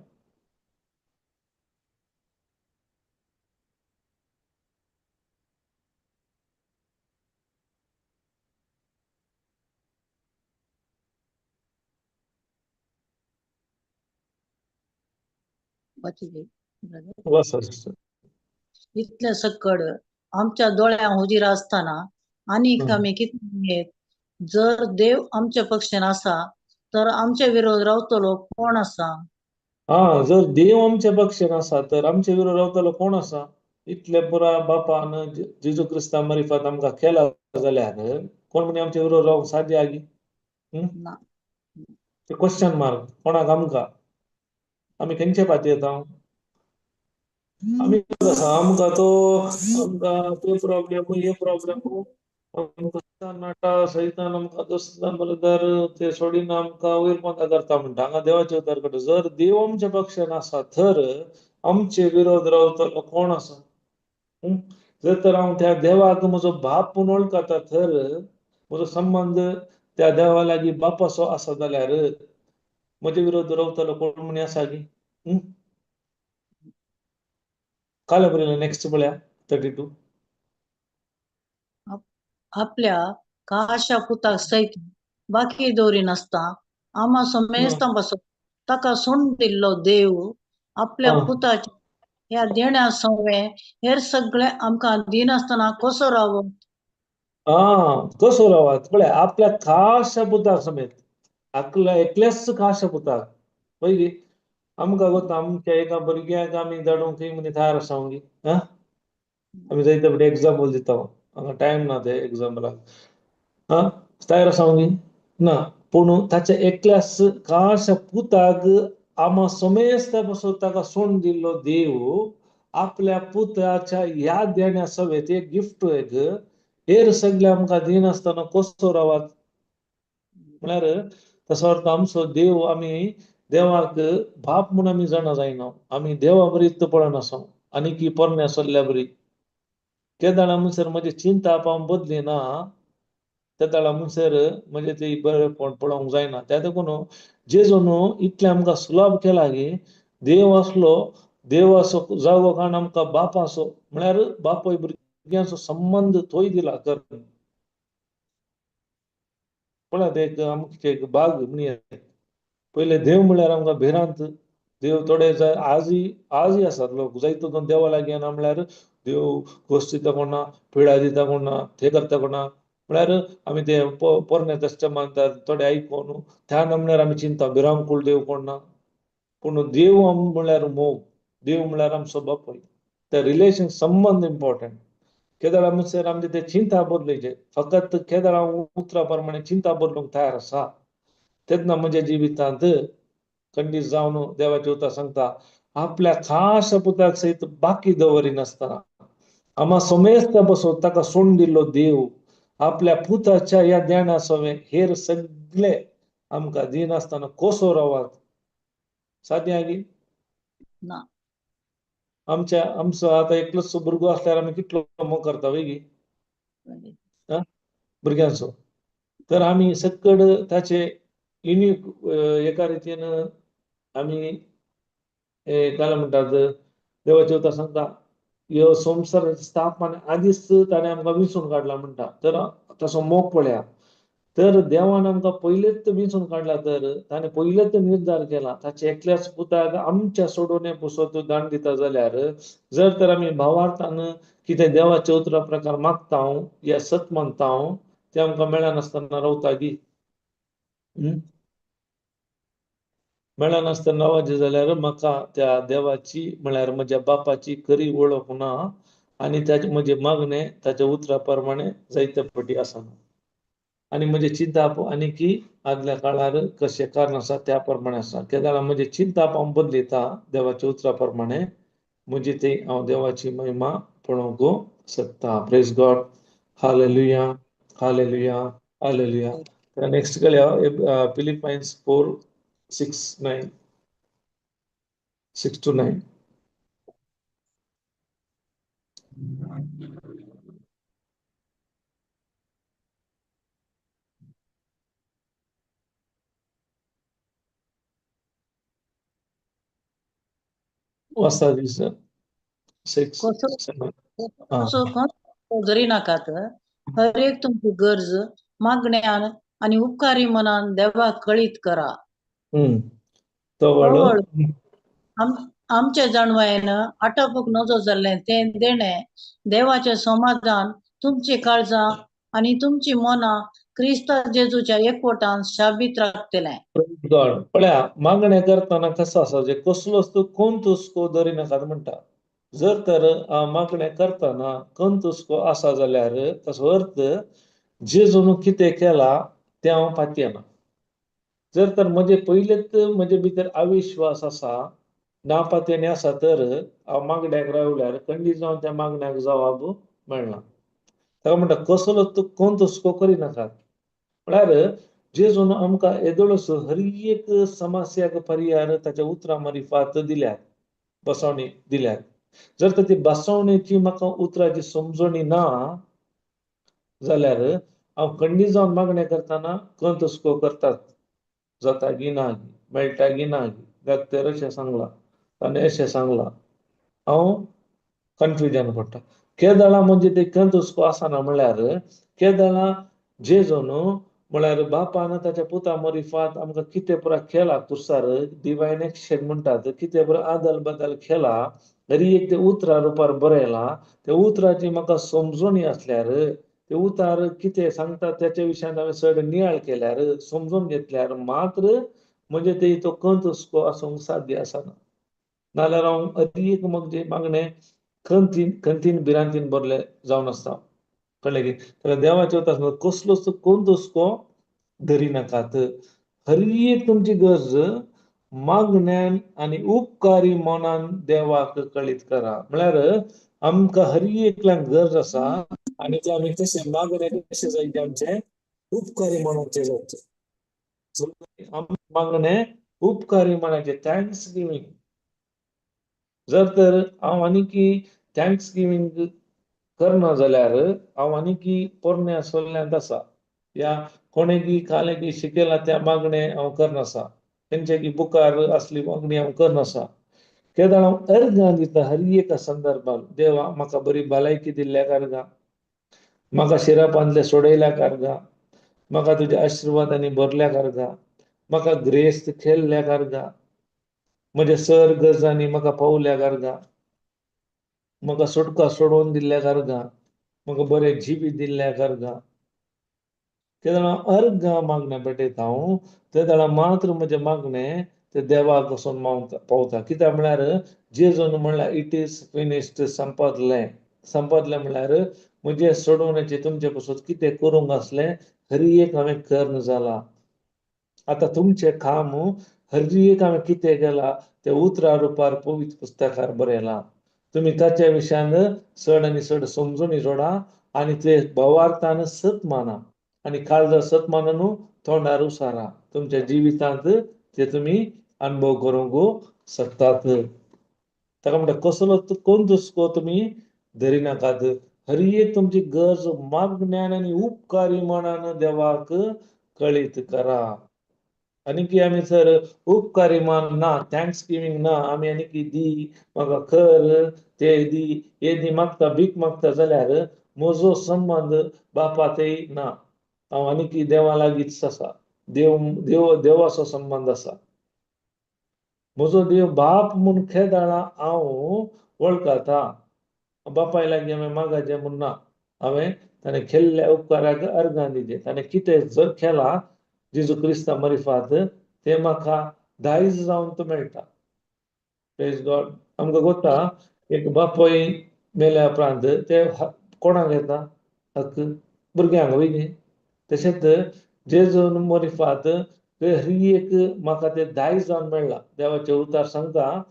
वाचिले brother. वाचा sister. इतल्या सकड आमच्या डोळ्यां हुजीर असताना आणि हं. आम्ही किती आहेत. जर देव आमच्या पक्षान असा तर आमच्या विरोध रावतलो कोण असा. हा, जर देव आमच्या पक्षान असा तर आमच्या विरोध रावतलो कोण असा. इतल्या पुरा बापान जेजू क्रिस्ता मरिफात आमकां केला जाल्यार कोण म्हणे आमच्या विरोध रावंक साध्य आगी. ना ते क्वेश्चन मार्क कोणाक आमकां. आमी खंयचे फाटी येता. आमी आमकां ते प्रॉब्लेम हे प्रॉब्लेम नाटा सैतान आमकां दुसरा बरोबर ते सोडीन आमकां वयर पोंदा करता म्हणटा. हांगा देवाचे उतर करता. जर देव आमच्या पक्षान आसा तर आमचे विरोध रावतलो कोण आसा. जर तर हांव त्या देवाक म्हजो बाप म्हूण वळखता तर म्हजो संबंध त्या देवा लागीं बापासो आसा जाल्यार म्हजे विरोध रावतलो कोण म्हणे आसा की. काय बरयलें नेक्स्ट पळया 32. आपल्या काशा पुताक सैत बाकी दवरी नासता आम्हा समेस्तांपासून ताका सोडून दिल्लो देव आपल्या हा. पुताच्या ह्या देण्या सवय हेर सगळे आमकां दिनासतना कसो रावो. कसो रावात पळय आपल्या खाशा पुताक समेत आपल्या एकल्याच खाशा पुताक पयली आमकां कोता आमच्या एका भुरग्याक आमी धाडूंक खंय म्हणे तयार आसा आमी. आमी जायते फावटी एग्जाम्पल दिता. हांगा टायम ना ते एग्जाम्पलाक. तयार आसा आमी ना. पूण ताच्या एकल्याच खाशा पुताक आम्हा समेस्ता पासून ताका सोडून दिल्लो देव आपल्या पुताच्या ह्या देण्या सवेत एक गिफ्ट एक हेर सगळे आमकां दिनासतना कसो रावात. म्हळ्यार तसो अर्थ आमचो देव आमी देवाक बाप म्हूण आमी जाणा जायना. आमी देवा बरी पळोवन आसा आनी की पोरण्या सल्ल्या बरी. केदाळा म्हणसर म्हजी चिंता हांव बदली ना. केदाळा म्हणसर म्हणजे ती बरें पळोवंक जायना. त्या देखून जेजून इतलें आमकां सुलभ केला की देव असलो जागो कारण आमकां बाप असो म्हळ्यार बापूय भुरग्यांचो संबंध थंय दिला कर. पळयात एक आमचे एक बाग म्हणया पयले देव म्हळ्यार आमकां भिरांत. देव थोडे आजय आसात लोक जायतो देवा लागीं येना म्हळ्यार देव गोश्टी कोणा पिळा दिता कोणा ते करता कोणा म्हळ्यार आमी ते पोरण्या तश्टमांतांत थोडे आयकोन त्या नमण्यार आमी चिंता भिरांकूळ देव कोण ना. पूण देव म्हळ्यार मोग. देव म्हळ्यार आमचो बापूय. ते रिलेशन संबंध इम्पॉर्टंट. केदाळा म्हणसर आमचे ते चिंता बदलयचे. फकत केदाळा उतरा प्रमाणे चिंता बदलूंक तयार आसा. तेन्ना म्हज्या जिवितांत खंडीत जावन देवाचे उतर सांगता आपल्या खाशा पुताक सयत बाकी दवरिनासतना आम्हा समेस्ता बसोन ताका सोडून दिल्लो देव आपल्या पुताच्या ह्या देण्या सवे हेर सगळे आमकां दिनासतना कसो रावात. सादी आगी ना आमचो आतां एकलोच भुरगो आसल्यार आमी कितलो मोग करता वय भुरग्यांचो. तर आमी सकड ताचे युनिक एका रितीन आमी काय म्हणटात देवाचे उतर सांगता ह्यो संवसार स्थापन आदींच ताणें आमकां विंचून काडला म्हणटा. तर तसो मोग पळया. तर देवान आमकां पयलेच विंचून काडला तर ताणें पयलेच निर्धार केला ताचे एकल्याच पुताक आमच्या सोडून पसत दान दिता जाल्यार जर तर आमी भावार्थान कितें देवाचे उतरा प्रकार मागता या सत मानता ते आमकां मेळनासतना रावता की. मेळनासतना रावचे जाल्यार म्हाका त्या देवाची म्हळ्यार म्हज्या बापाची खरी वळख ना आनी ताचे म्हजे मागणे ताच्या उतरा प्रमाणे जायते फावटी आसना. आनी म्हजी चिंता आनी की आदल्या काळार कशें कारण आसा त्या प्रमाणे आसा. केदाळा म्हजी चिंता हांव बदलयता देवाच्या उतरा प्रमाणे म्हजी ती हांव देवाची महिमा पळोवंक सोदता. Praise God. हालेलुया हालेलुया हालेलुया. नेक्स्ट केल्या फिलिपायन्स 4:6-9 6-9. वाजता दिस 6 कसं 7 कसं कोण जरी नाकात हर एक तुमची गरज मागण्यान आणि उपकारी मनान देवा कळीत करा. तवळ हळूहळू आमच्या जाणवायेन आटापूक नजो जाल्लें तें देणें देवाचें समाधान तुमची काळजां आणि तुमची मनां क्रिस्त जेजूच्या एकवटान शाबीत राखतलें. गॉड पळया मागण्या करताना कसं असायचे कसलोच तो कोण तुस्को धरी नाकात म्हणटा. जर तर मागण्या करताना कोण तुस्को आसा जाल्यार ताचो अर्थ जेजून कितें केला तें हांव पातयेना. जर तर म्हजे पयलेच म्हजे भितर अविश्वास आसा नापात्याने आसा तर हांव मागण्याक रावल्यार खंडीत जावन त्या मागण्याक जवाब मेळना. ताका म्हणटा कसलोच तूं कोण तुस्को करिनाकात. म्हळ्यार जेजून आमकां येदोळसो हर एक समस्याक पर्याय ताच्या उतरां मार्फत दिल्यात, बसवणी दिल्यात. जर तर ती बसवणेची म्हाका उतराची समजणी ना जाल्यार हांव खंडीत जावन मागण्या करताना कोण तुस्को करतात जाता की ना मेळटा की ना तर अशें सांगलां आनी अशें सांगलां हांव कन्फ्युजन पडटा. केदाळां म्हणजे ते कोण तुस्को आसना म्हळ्यार केदाळां जेजून म्हळ्यार बापान ताच्या पुता मार्फत आमकां कितें पुरा केला कुर्सार डिवायन एक्शन म्हणटात कितें पुरा आदल बदल केला तरी एक ते उतरां रुपार बरयला. त्या उतराची म्हाका समजणी आसल्यार ते उतार कितें सांगता त्याच्या विशयान हांवें चड नियाळ केल्यार समजून घेतल्यार मात्र म्हणजे ते तो कोण तुस्को आसूंक साध्य आसना. नाल्यार हांव अदीक म्हणजे मागणें खंतीन भिरांतीन भरले जावन आसता. कळ्ळें की तर देवाचे वता कसलोच कोण तुस्को धरिनाकात. हर एक तुमची गरज मागण्यान आनी उपकारी मनान देवाक कळीत करा. म्हळ्यार आमकां हर एकल्यांक गरज आसा आनी ते आमी कशें मागणे कशें जायचे आमचे उपकारी मनाचे जावचे. मागणे उपकारी मनाचे थँक्स गिवींग. जर तर हांव आनीकी थँक्स गिवींग करना जाल्यार हांव आनीकी पोरण्या सोल्ल्यांत आसा या कोणेकी कालेकी शिकयला त्या मागणे हांव करनासा. तेंचे की बुकार असली मागणी हांव करनासा. केदाळ हांव अर्गां दिता हर एका संदर्भान देवा म्हाका बरी भलायकी दिल्ल्या कारगा म्हाका शिरापांतले सोडयल्या कारगा म्हाका तुज्या आशिर्वादांनी भरल्या कारगा म्हाका ग्रेस्त केल्ल्या कारगा म्हज्या सर गरजांनी म्हाका पावल्या कारगा म्हाका सुटका सोडोवन दिल्ल्या कारगा म्हाका बरें जिवीत दिल्ल्या कारगा. केदाळ हांव अर्गां मागण्या पेटयता हांव तेदाळ मात्र म्हजे मागणे ते देवाक वचोन पावता. कित्याक म्हळ्यार जेजून म्हणल्यार इट इज फिनिश्ड संपतलें. संपतलें म्हळ्यार म्हजे सोडवण्याचे तुमचे पासून कितें करूंक आसलें हर एक हांवें कर्ण जाला. आतां तुमचें काम हर एक हांवें कितें केलां तें उतरां रुपार पवित्र पुस्तकार बरयलां. तुमी ताच्या विशयान चड आनी चड समजूनी जोडा आनी ते भवार्थान सत माना आनी काळजां सत माना न्हू तोंडार उसारा. तुमच्या जिवितांत ते तुमी अनुभव करूंक शकतात. ताका म्हणटा कसलोच कोण तुस्को तुमी धरिनाकात. हर एक तुमची गरज मागण्यान आनी उपकारी मनान देवाक कळीत करा. आनीकी आमी सर उपकारी मन ना थँक्स गिवींग ना आमी आनीकी दी म्हाका कर ते दी हे दी मागता भीक मागता जाल्यार म्हजो संबंद बापा थंय ना. हांव आनीकी देवा लागींच आसा. देवाचो संबंद आसा. म्हजो देव बाप म्हूण केदाळां हांव वळखता. बापाय लागीं हांवें मागचें म्हूण ना. हांवें ताणें केल्ल्या उपकाराक अर्गां दिचें. ताणें कितें जर केलां जेजू क्रिस्ता मार्फत तें म्हाका दायज जावन तो मेळटा. Praise God. आमकां कोत्ता एक बापोय मेल्या उपरांत ते कोणाक येता हक्क भुरग्यांक वय न्ही. तशेंच जेजून मार्फत ते हर एक म्हाका तें दायज जावन मेळ्ळां. देवाचे उतार सांगता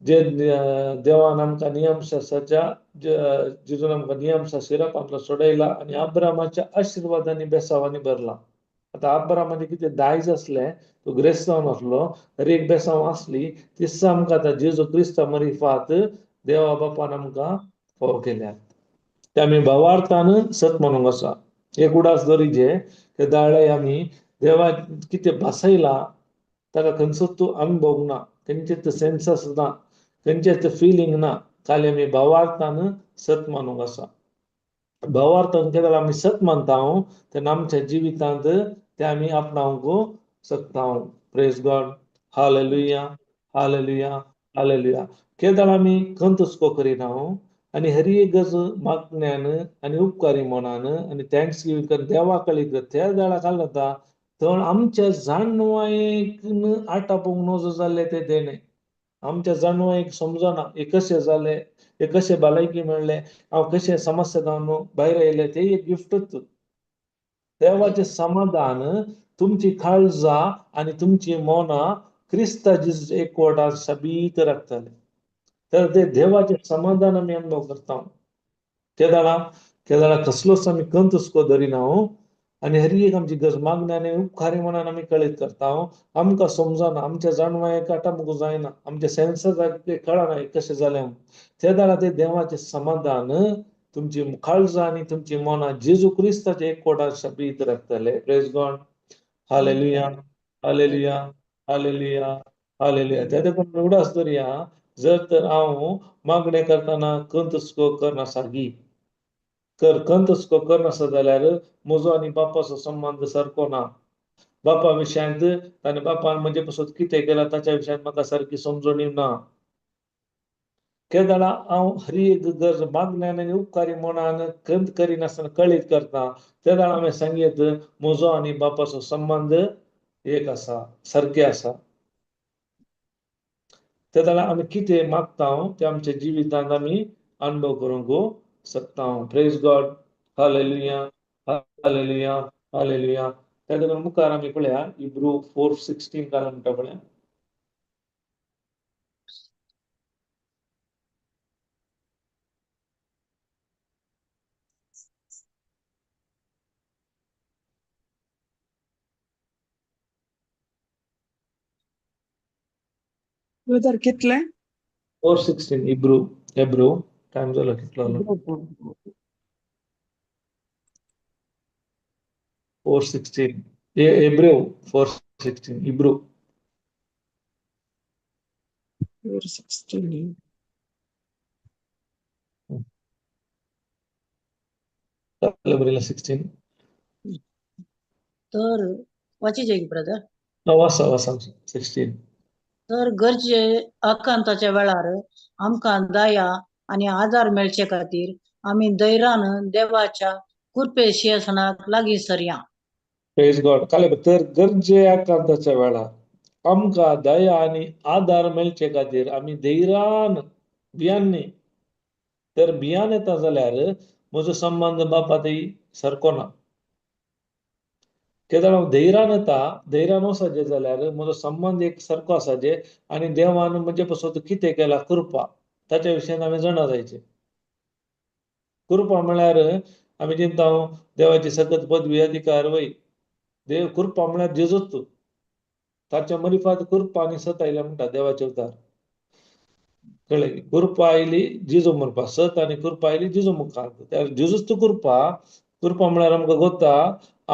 जे देवान आमकां नियमशास्त्राच्या जेजून आमकां नियमशास्त्रांतलो सोडयला आनी अब्रामाच्या आशिर्वादांनी बेसावांनी भरला. आतां अब्रामाचें कितें दायज आसलें तो ग्रेस्तांव नासलो हर एक बेसांव आसली ती आमकां आतां जेजू क्रिस्ता मार्फत देवा बापान आमकां फावो केल्यात. ते आमी भावार्थान सत मानूंक आसा. एक उडास दरीचे ते दाळे आमी देवा कितें बसयलां ताका खंयचोच तूं अनुभव ना खंयचेच सेन्सस ना खंयचेच फिलिंग ना, खाली आमी भावार्थान सत मानूंक आसा. भावार्थान केन्ना आमी सत मानता तेन्ना आमच्या जिवितांत ते आमी आपणावंक शकता. Praise God. हालेलुया, हालेलुया, हालेलुया. केन्ना आमी खंत हुस्को करिना आनी हर एक गज मागण्यान आनी उपकारी मनान आनी थँक्स गिवींग करून देवा कडेन त्या वेळा काय जाता तर आमच्या जाणवायेक आटापोवंक नजो जाल्ले ते देणे. आमच्या जाणवायेक समजना हे कशें जालें, हे कशें भलायकी मेळ्ळें, हांव कशें समस्येंतल्यान भायर आयलें, ते एक गिफ्टच. देवाचें समाधान, तुमची काळजां आनी तुमची मनां क्रिस्ता जेजूच एकवटान सबीत राखतले. तर ते देवाचें समाधान आमी अनुभव करता. केदारा कसलोच आमी कंत हुस्को धरिना आनी हर एक आमची गरज मागण्यान उपकारी मनान आमी कळीत करता. आमकां समजना, आमच्या जाणवायेक आटामुगो जायना, आमच्या सेन्साक ते कळना हे कशें जालें म्हूण. तेदारा ते देवाचें समाधान तुमची काळजां आनी तुमची मनां जेजू क्रिस्ताच्या एकवटान सबीत राखतले. Praise God. हालेलुया, हालेलुया, हालेलुया, हालेलुया. त्या देखून उगडास धरया, जर तर हांव मागणें करतना कंत हुस्को करना सारकी कंत हुस्को करनासता जाल्यार म्हजो आनी बापाचो संबंद सारको ना. बापा विशयांत आनी बापान म्हजे पासून कितें केलां ताच्या विशयांत म्हाका सारकी समजण ना. केदारा हांव हर एक गरज मागण्यान आनी उपकारी मनान कंत करिनासतना कळीत करता. तेदारा हांवें सांगीत म्हजो आनी बापाचो संबंध एक आसा, सारके आसा. तेदारा आमी कितें मागता ते आमच्या जिवितांत आमी अनुभव करूंक शकता. Praise God. हालेलुया, हालेलुया, हालेलुया. त्या देखून मुखार आमी पळया इब्रू 4:16 काय म्हणटा पळया. ब्रदर कितले 4:16 इब्रू टाइम जालो कितलो जालो 4:16 हेब्रेव 4:16 इब्रू 4:16 बरेला 16 तर वाचीचे की ब्रदर. वासा 16 तर गरजे आकांताच्या वेळार आमकां दया आनी आदार मेळचे खातीर आमी धैर्यान देवाच्या कृपे सिंहासनाक लागीं सरया. Praise God. काले तर गरजे आकांताच्या वेळार आमकां दया आनी आदार मेळचे खातीर आमी धैर्यान भियान न्ही तर भियान येता जाल्यार म्हजो संबंध बापा थंय सारको ना. केदार हांव धैर्यान येता, धैर्यान वचत जाल्यार म्हजो संबंध एक सारको आसाचे आनी देवान म्हजे पासून कितें केलां कृपा ताच्या विशयान आमी जाणा जायचे. कृपा म्हळ्यार आमी चिंता देवाची सतत पदवी अधिकार वय. देव कृपा म्हळ्यार जेजूच. ताच्या मरिफात कृपा आनी सत आयल्या म्हणटा देवाचे उतार. कळ्ळें. कृपा आयली जेजू म्हणपा, सत आनी कृपा आयली जेजू मुखार. जेजूच कृपा. कृपा म्हळ्यार आमकां कोत्ता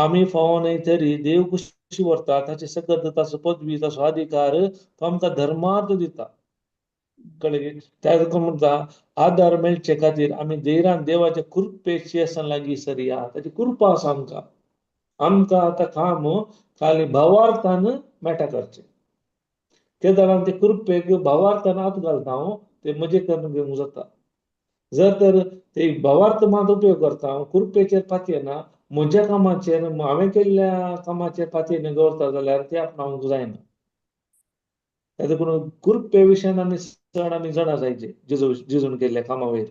आमी फावो न्हय तरी देव कशी व्हरता ताचे सकत ताचो पदवी ताचो अधिकार तो आमकां धर्मार्थ दिता. कळ्ळें. त्या देखून म्हणटा आदार मेळचे खातीर आमी धैर्यान देवाच्या कृपे सिंहासना लागीं सरया. ताची कृपा आसा आमकां. आमकां आतां काम खाली भावार्थान मेळटा करचें. त्या दरान ते कृपेक भावार्थान हात घालता ते मजे करून घेवंक जाता. जर तर ते भावार्थ मात उपयोग करता कृपेचेर पातयेना म्हज्या कामाचेर हांवें केल्ल्या कामाचेर पातयेन दवरता जाल्यार ते आपणावंक जायना. त्या देखून कृपे विशयान आमी चड आमी जाणा जायचे जेजून केल्ल्या कामा वयर.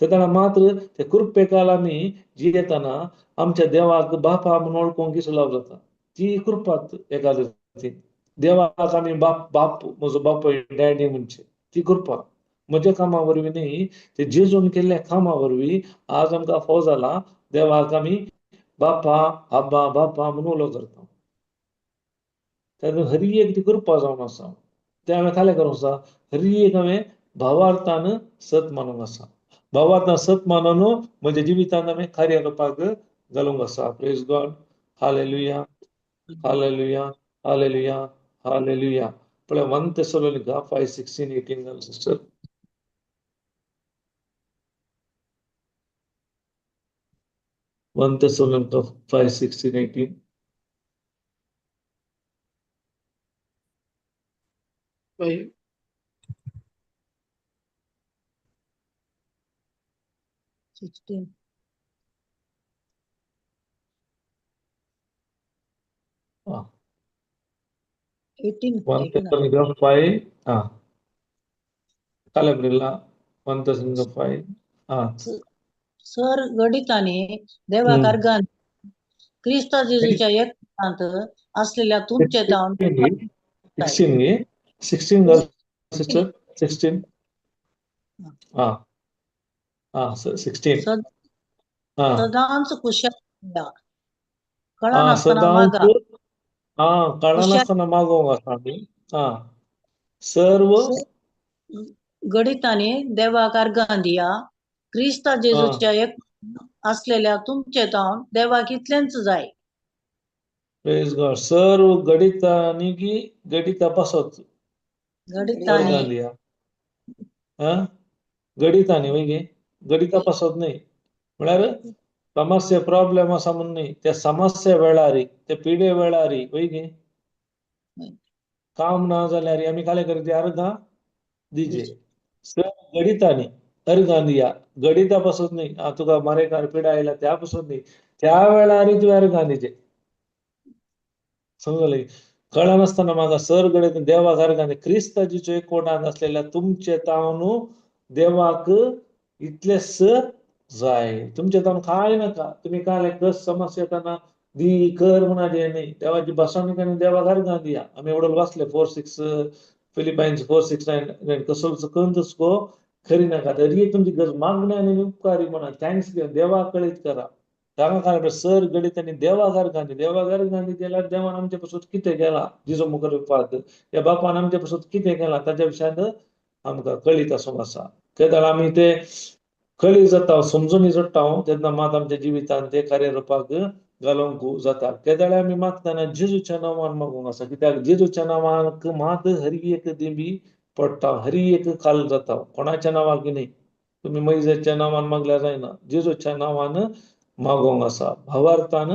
तेन्ना मात्र ते कृपेकाल आमी जियेतना आमच्या देवाक बापा म्हणून वळखूंक इसलाव जाता. ती कृपात एका रितीन. देवाक आमी बाप म्हजो बाप डॅडी म्हणचे ती कृपा. म्हज्या कामा वरवीं न्ही ते जेजून केल्ल्या कामा वरवीं आज आमकां फावो जाला देवाक आमी बापा आब्बा बापा म्हणून उलो करता. हर एक ती कृपा जावन आसा. ते हांवें खालें करूंक आसा हर एक हांवें भावार्थान सत मानूंक आसा. भावार्थान सत मानून म्हज्या जिवितांत हांवें कार्यारूपाक घालूंक आसा. Praise God. हालेलुया, हालेलुया, हालेलुया, हालेलुया. पळय 1 Thessalonica 5:16-18 घाल सिस्टर. 1 Thessalonica 5:16-18. Five. 16. हा. 18. 1 Thessalonica 5 हा कालब्रिला 1 Thessalonica 5 हा सर गणिताने देवाकार्गाने ख्रिस्त जेजूच्या एक असलेल्या तुमचे दान 16 घे 16 घाल सिस्टर 16 हा हा 16 हा सदांच कुशल कळा हा नसताना मागरा हा कळा नसताना मागवू आम्ही हा सर्व गणिताने देवाकार्गांदिया ख्रिस्त जेजूच्या एक असलेल्या तुमचे दान देवा कितल्यांच जाय. प्रेज गॉड सर्व गणितानी की गणितापासत गणिताने गणिताने वैगे गणितापासत नाही म्हळ्यार समस्या प्रॉब्लेम असा म्हणून नाही त्या समस्या वेळारी त्या पिढे वेळारी वैगे काम ना जाल्यार आम्ही काय करते अर्घा दिजे सर गणिताने अर्घांदिया गणितापासून नाही तुका मरेकार पिढा आयला त्यापासून नाही त्या वेळारी तू अर्घांदिजे समजलं कळा नसताना माझा सर गणित देवा घरगाने क्रिस्ताजीचो एक कोणात असलेल्या तुमचे तावनु देवाक इतलेस जाय तुमचे तावन काय नका तुम्ही काय कस समस्या त्यांना दी कर म्हणा दे नाही देवाची बसवणूक देवा घरगा दिया आम्ही एवढं वाचले 4:6 फिलिपाईन्स 4:6 कसं कंतच को खरी नका तरी तुमची गरज मागण्या आणि उपकारी म्हणा थँक्स देवा कळीत करा कारण काय सर गणित आणि देवाघर गांधी त्याला देवान आमच्यापासून किती गेला जिजो मुखार पाहत या बापान आमच्यापासून किती गेला त्याच्या विषयात आमकां कळीत आसूंक आसा तेदळ आमी ते कळी जाता समजून जाता तेन्ना मात आमच्या जिवितांत ते कार्यरूपाक घालूंक जाता तेदळ आमी मागतना जेजूच्या नांवान मागूंक आसा कित्याक जेजूच्या नांवान मात हरी एक देंबी पडटा हरी एक काल जाता कोणाच्या नांवाक नाही तुम्ही मैजेच्या नांवान मागल्यार जायना जेजूच्या नांवान मागोंक आसा भावार्थान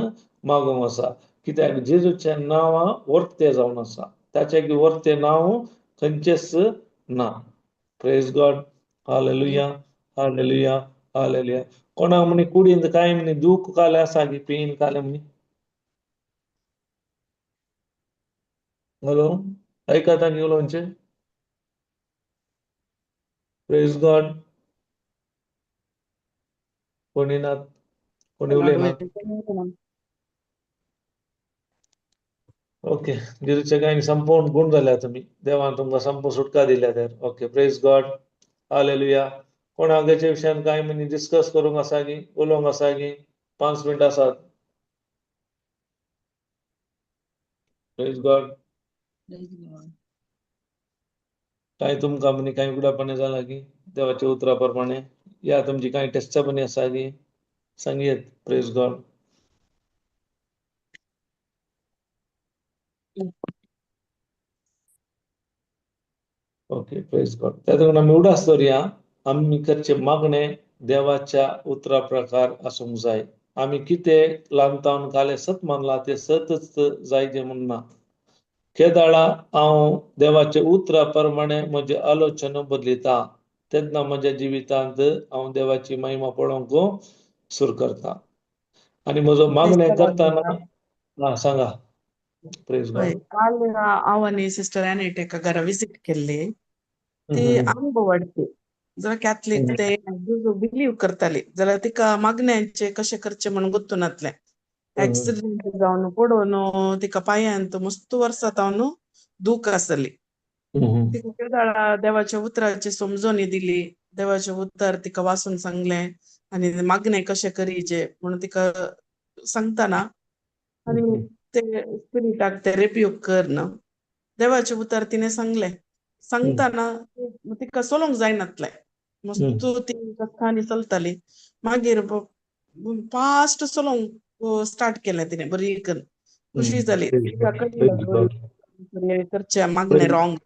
मागोंक आसा कित्याक जेजूचे नांव वर्ते जावन आसा ताचे वर्ते नांव खंयचेच ना प्रेज गॉड हालेलुया हालेलुया हालेलुया कोणाक म्हणे कुडींत काय म्हणे दूख काले आसा की पेन काले म्हणे हॅलो ऐकता की उलोवचें प्रेज गॉड कोणी नात कोणी उलयनात ओके जेजूचे काय संपूर्ण गुण जाल्या तुम्ही देवान तुमकां संपूर्ण सुटका दिल्या तर ओके प्रेज गॉड हालेलुया कोण आगाच्या विशयान काय म्हणे डिस्कस करूंक आसा की उलोवंक आसा की 5 मिनिटां आसात प्रेज गॉड काय तुमकां म्हणे काय उगडापणे जाला की देवाच्या उतराप्रमाणे या तुमची काय टेस्टमनी आसा की सांगियेत praise God okay praise God त्यातून आम्ही उडास करूया आम्ही करचे मागणे देवाच्या उतरा प्रकार आसूंक जाय आम्ही किते लांबतावन काले सत मानला ते सतच जायचे म्हणना केदाळा हांव देवाचे उतरा प्रमाणे म्हजे आलोचना बदलिता तेन्ना म्हज्या जिवितांत हांव देवाची महिमा पळोवंक सुरू करता आणि म्हजो मागणे करताना सांगा प्रेज गॉड काल हांव आनी सिस्टर एनेट एका घरा विजीट केल्ली ती अनुभवाडची जर कॅथलीक ते बिलीव करताली जाल्यार तिका मागण्यांचे कशें करचें म्हणून गुत्तू नासलें एक्सिडेंट जावन पडून तिका पांयांत मस्त वर्सां तावन दूख आसली तिका केदाळा देवाच्या उतराची समजोनी दिली देवाचें उतर तिका वाचून सांगलें आनी मागणे कशें करीचे म्हणून तिका सांगतना आनी ते स्पिरिटाक ते रेप्यूक करना देवाचें उतर तिणें सांगलें सांगतना तिका सोलोंक जायनासलें मस्त ती कथांनी चलताली मागीर फास्ट सोलोंक स्टार्ट केलें तिणें बरी करून खुशी जाली तिका कळिल्लें बरी करचे मागणे रॉंग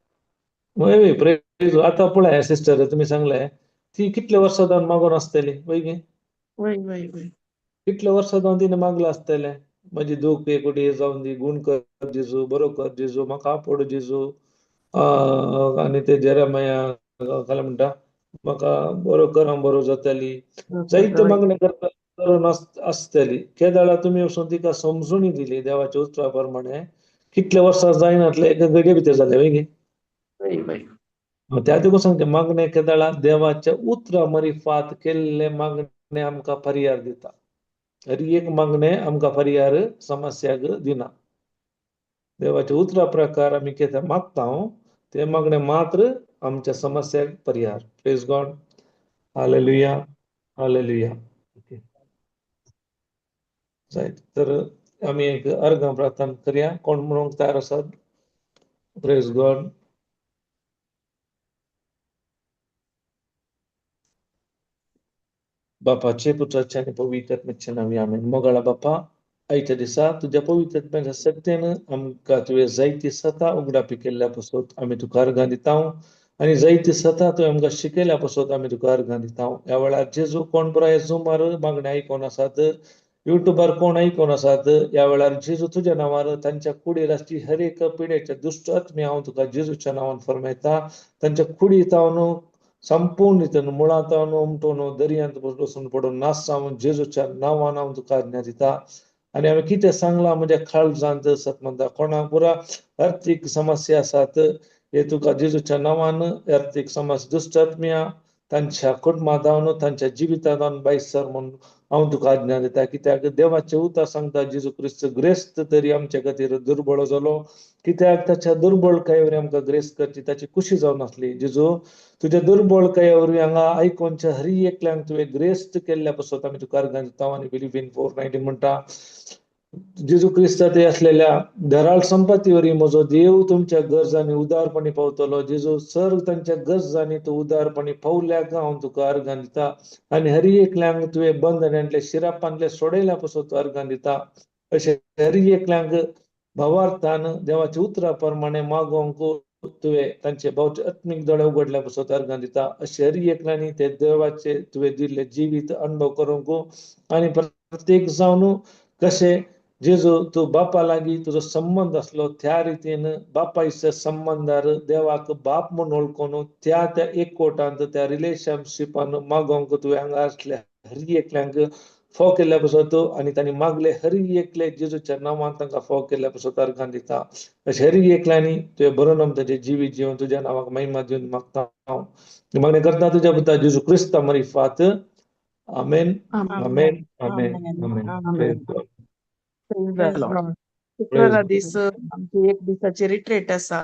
वय प्रेज आता पळय सिस्टर तुम्ही सांगलाय ती कितल्या वर्सां जावन मागून आसतली वय गे वय वय वय कितल्या वर्सां जावन तिने मागलं आसतलें माझी दूख एकोटी जाऊन दी गुण कर जेजू बरो कर जेजू म्हाका आपड जेजू आणि ते जेरेमाया काय म्हणटा म्हाका बरो कर हांव बरो जातली जायते मागणे करता करून आसतली केदाळा तुम्ही वचून तिका समजुणी दिली देवाच्या उतरा प्रमाणे कितल्या वर्सां जायनातले एका घडये भितर जाले वय गे वय वय त्या देखून सांगते मागणे केदाळा देवाच्या उतरा मरिफात केल्ले मागणे आमकां पर्याय दिता हर एक मागणे आमकां पर्याय समस्याक दिना देवाच्या उतरा प्रकार आमी कितें मागता ते मागणे मात्र आमच्या समस्याक पर्याय प्रेज गॉड हालेलुया हालेलुया जायत तर आमी एक अर्घ प्रार्थना करया कोण म्हणूंक तयार आसात प्रेज गॉड बापाचे पुत्राचे आणि पवित्र आत्म्याचे नावे आमेन मोगळा बापा आयच्या दिसा तुझ्या पवित्र आत्म्याच्या सत्तेनं आमकां तुवें जायती सता उगडापी केल्ल्या पासून आमी तुका अर्घां दिता आणि जायती सता तुवें आमकां शिकयल्या पासून आमी तुका अर्घां दिता ह्या वेळार जेजू कोण बरो झुमार मागणे आयकोन आसात युट्यूबार कोण आयकोन आसात ह्या वेळार जेजू तुझ्या नांवार तांच्या कुडीर आसची हर एक पिढेच्या दुश्ट आत्मे हांव तुका जेजूच्या नांवान फरमायता तांच्या कुडींत हांव संपूर्ण रितीन मुळांत उमटून दर्यांत बसून पडून नास जावन जेजूच्या नांवान हांव तुका आज्ञा दिता आणि हांवें कितें सांगलां म्हज्या काळजांत सत म्हणटा कोणाक पुरा आर्थीक समस्या आसात हे तुका जेजूच्या नांवान आर्थीक समस्या दुश्ट आत्म्या तांच्या कुटुंबांत हांव तांच्या जिवितांत हांव बायसर म्हणून हांव तुका आज्ञा दिता कित्याक देवाचे उतर सांगता जेजू क्रिस्त ग्रेस्त तरी आमच्या खातीर दुर्बळ जालो कित्याक ताच्या दुर्बळकाये आमकां ग्रेस्त करची ताची खुशी जावन आसली जेजू तुझ्या दुर्बळकाये वरवीं हांगा आयकोनच्या हर एकल्यांक तुवें ग्रेस्त केल्ल्या पासून आमी तुका अर्घां दिता आनी बिलीव इन 4:19 म्हणटा जेजू क्रिस्तात असलेल्या धराळ संपत्ती वरवीं म्हजो देव तुमच्या गरजांनी उदारपणी पावतलो जेजू सर तांच्या गरजांनी तूं उदारपणी पावल्याक हांव तुका अर्घां दिता आनी हर एकल्यांक तुवें बंधनांतले शिरापांतले सोडयल्या पासून तूं अर्घां दिता अशें हर एकल्यांक भावार्थान देवाच्या उतरा प्रमाणे मागोवंक तुवें तांचे भावचे आत्मीक दोळे उगडल्या पासून अर्घां दिता अशें हर एकल्यांनी ते देवाचे तुवें दिल्ले जिवीत अणभव करूंक आनी प्रत्येक जावन कशें जेजू तूं बापा लागीं तुजो संबंध आसलो त्या रितीन बापा इश्ट संबंदार देवाक बाप म्हूण वळखून त्या एकवटांत त्या रिलेशनशिपान मागोवंक तुवें हांगा आसल्या हर एकल्यांक फोव केल्ल्या पासून तूं आनी तांणी मागले हर एकले जेजूच्या नांवान तांकां फोव केल्ल्या पासून अर्घां दिता अशें हर एकल्यांनी तुवें बरो नाम ताचें जिवीत जिवन तुज्या नांवाक महिमा दिवन मागता हांव मागणें करता तुज्या पुता जेजू क्रिस्त मरिफात आमेन आमेन आमेन आमेन शुक्रारा दीस आमची एक दिसाची रिट्रीट आसा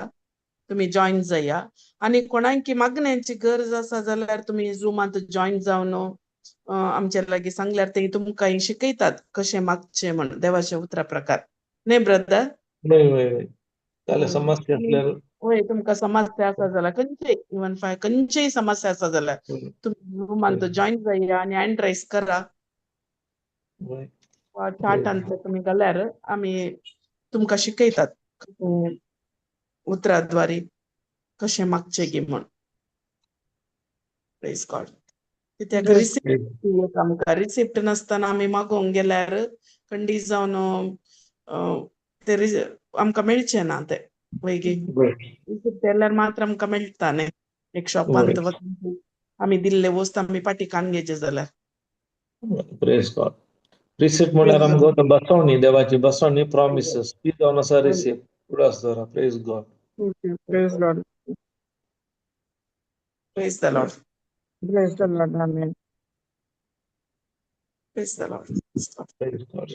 तुम्ही जॉईन जाया आणि कोणाकी मागण्यांची गरज आसा जाल्यार तुम्ही झुमांत जॉईन जावन आमच्या लागीं सांगल्यार ते तुमकां शिकयतात कशें मागचें म्हण देवाचे उतरा प्रकार न्ही ब्रदर जाल्यार समस्या आसल्यार होय तुमकां समस्या आसा जाल्यार खंयचीय समस्या आसा जाल्यार तुम्ही झुमांत जॉईन जाया आनी हँड रायज करा चाटांतले तुम्ही जाल्यार आमी तुमकां शिकयतात उतराद्वारे कशें मागचें गे म्हण प्रेज गॉड कित्याक रिसिप्ट आमकां रिसिप्ट नासतना आमी मागोवंक गेल्यार खंडी जावन ते आमकां मेळचें ना ते वैगी रिसिप्ट केल्यार मात्र आमकां मेळटा न्ही एक शॉपांत वचून आमी दिल्ले वस्त आमी पाटिकान घेवचे जाल्यार प्रेज गॉड रिसिप्ट म्हळ्यार आमकां बसवणी देवाची बसवणी प्रॉमिसेस ती जावन आसा रिसिप्ट पुढे आसा praise God praise Lord praise the Lord praise the Lord amen praise the Lord praise God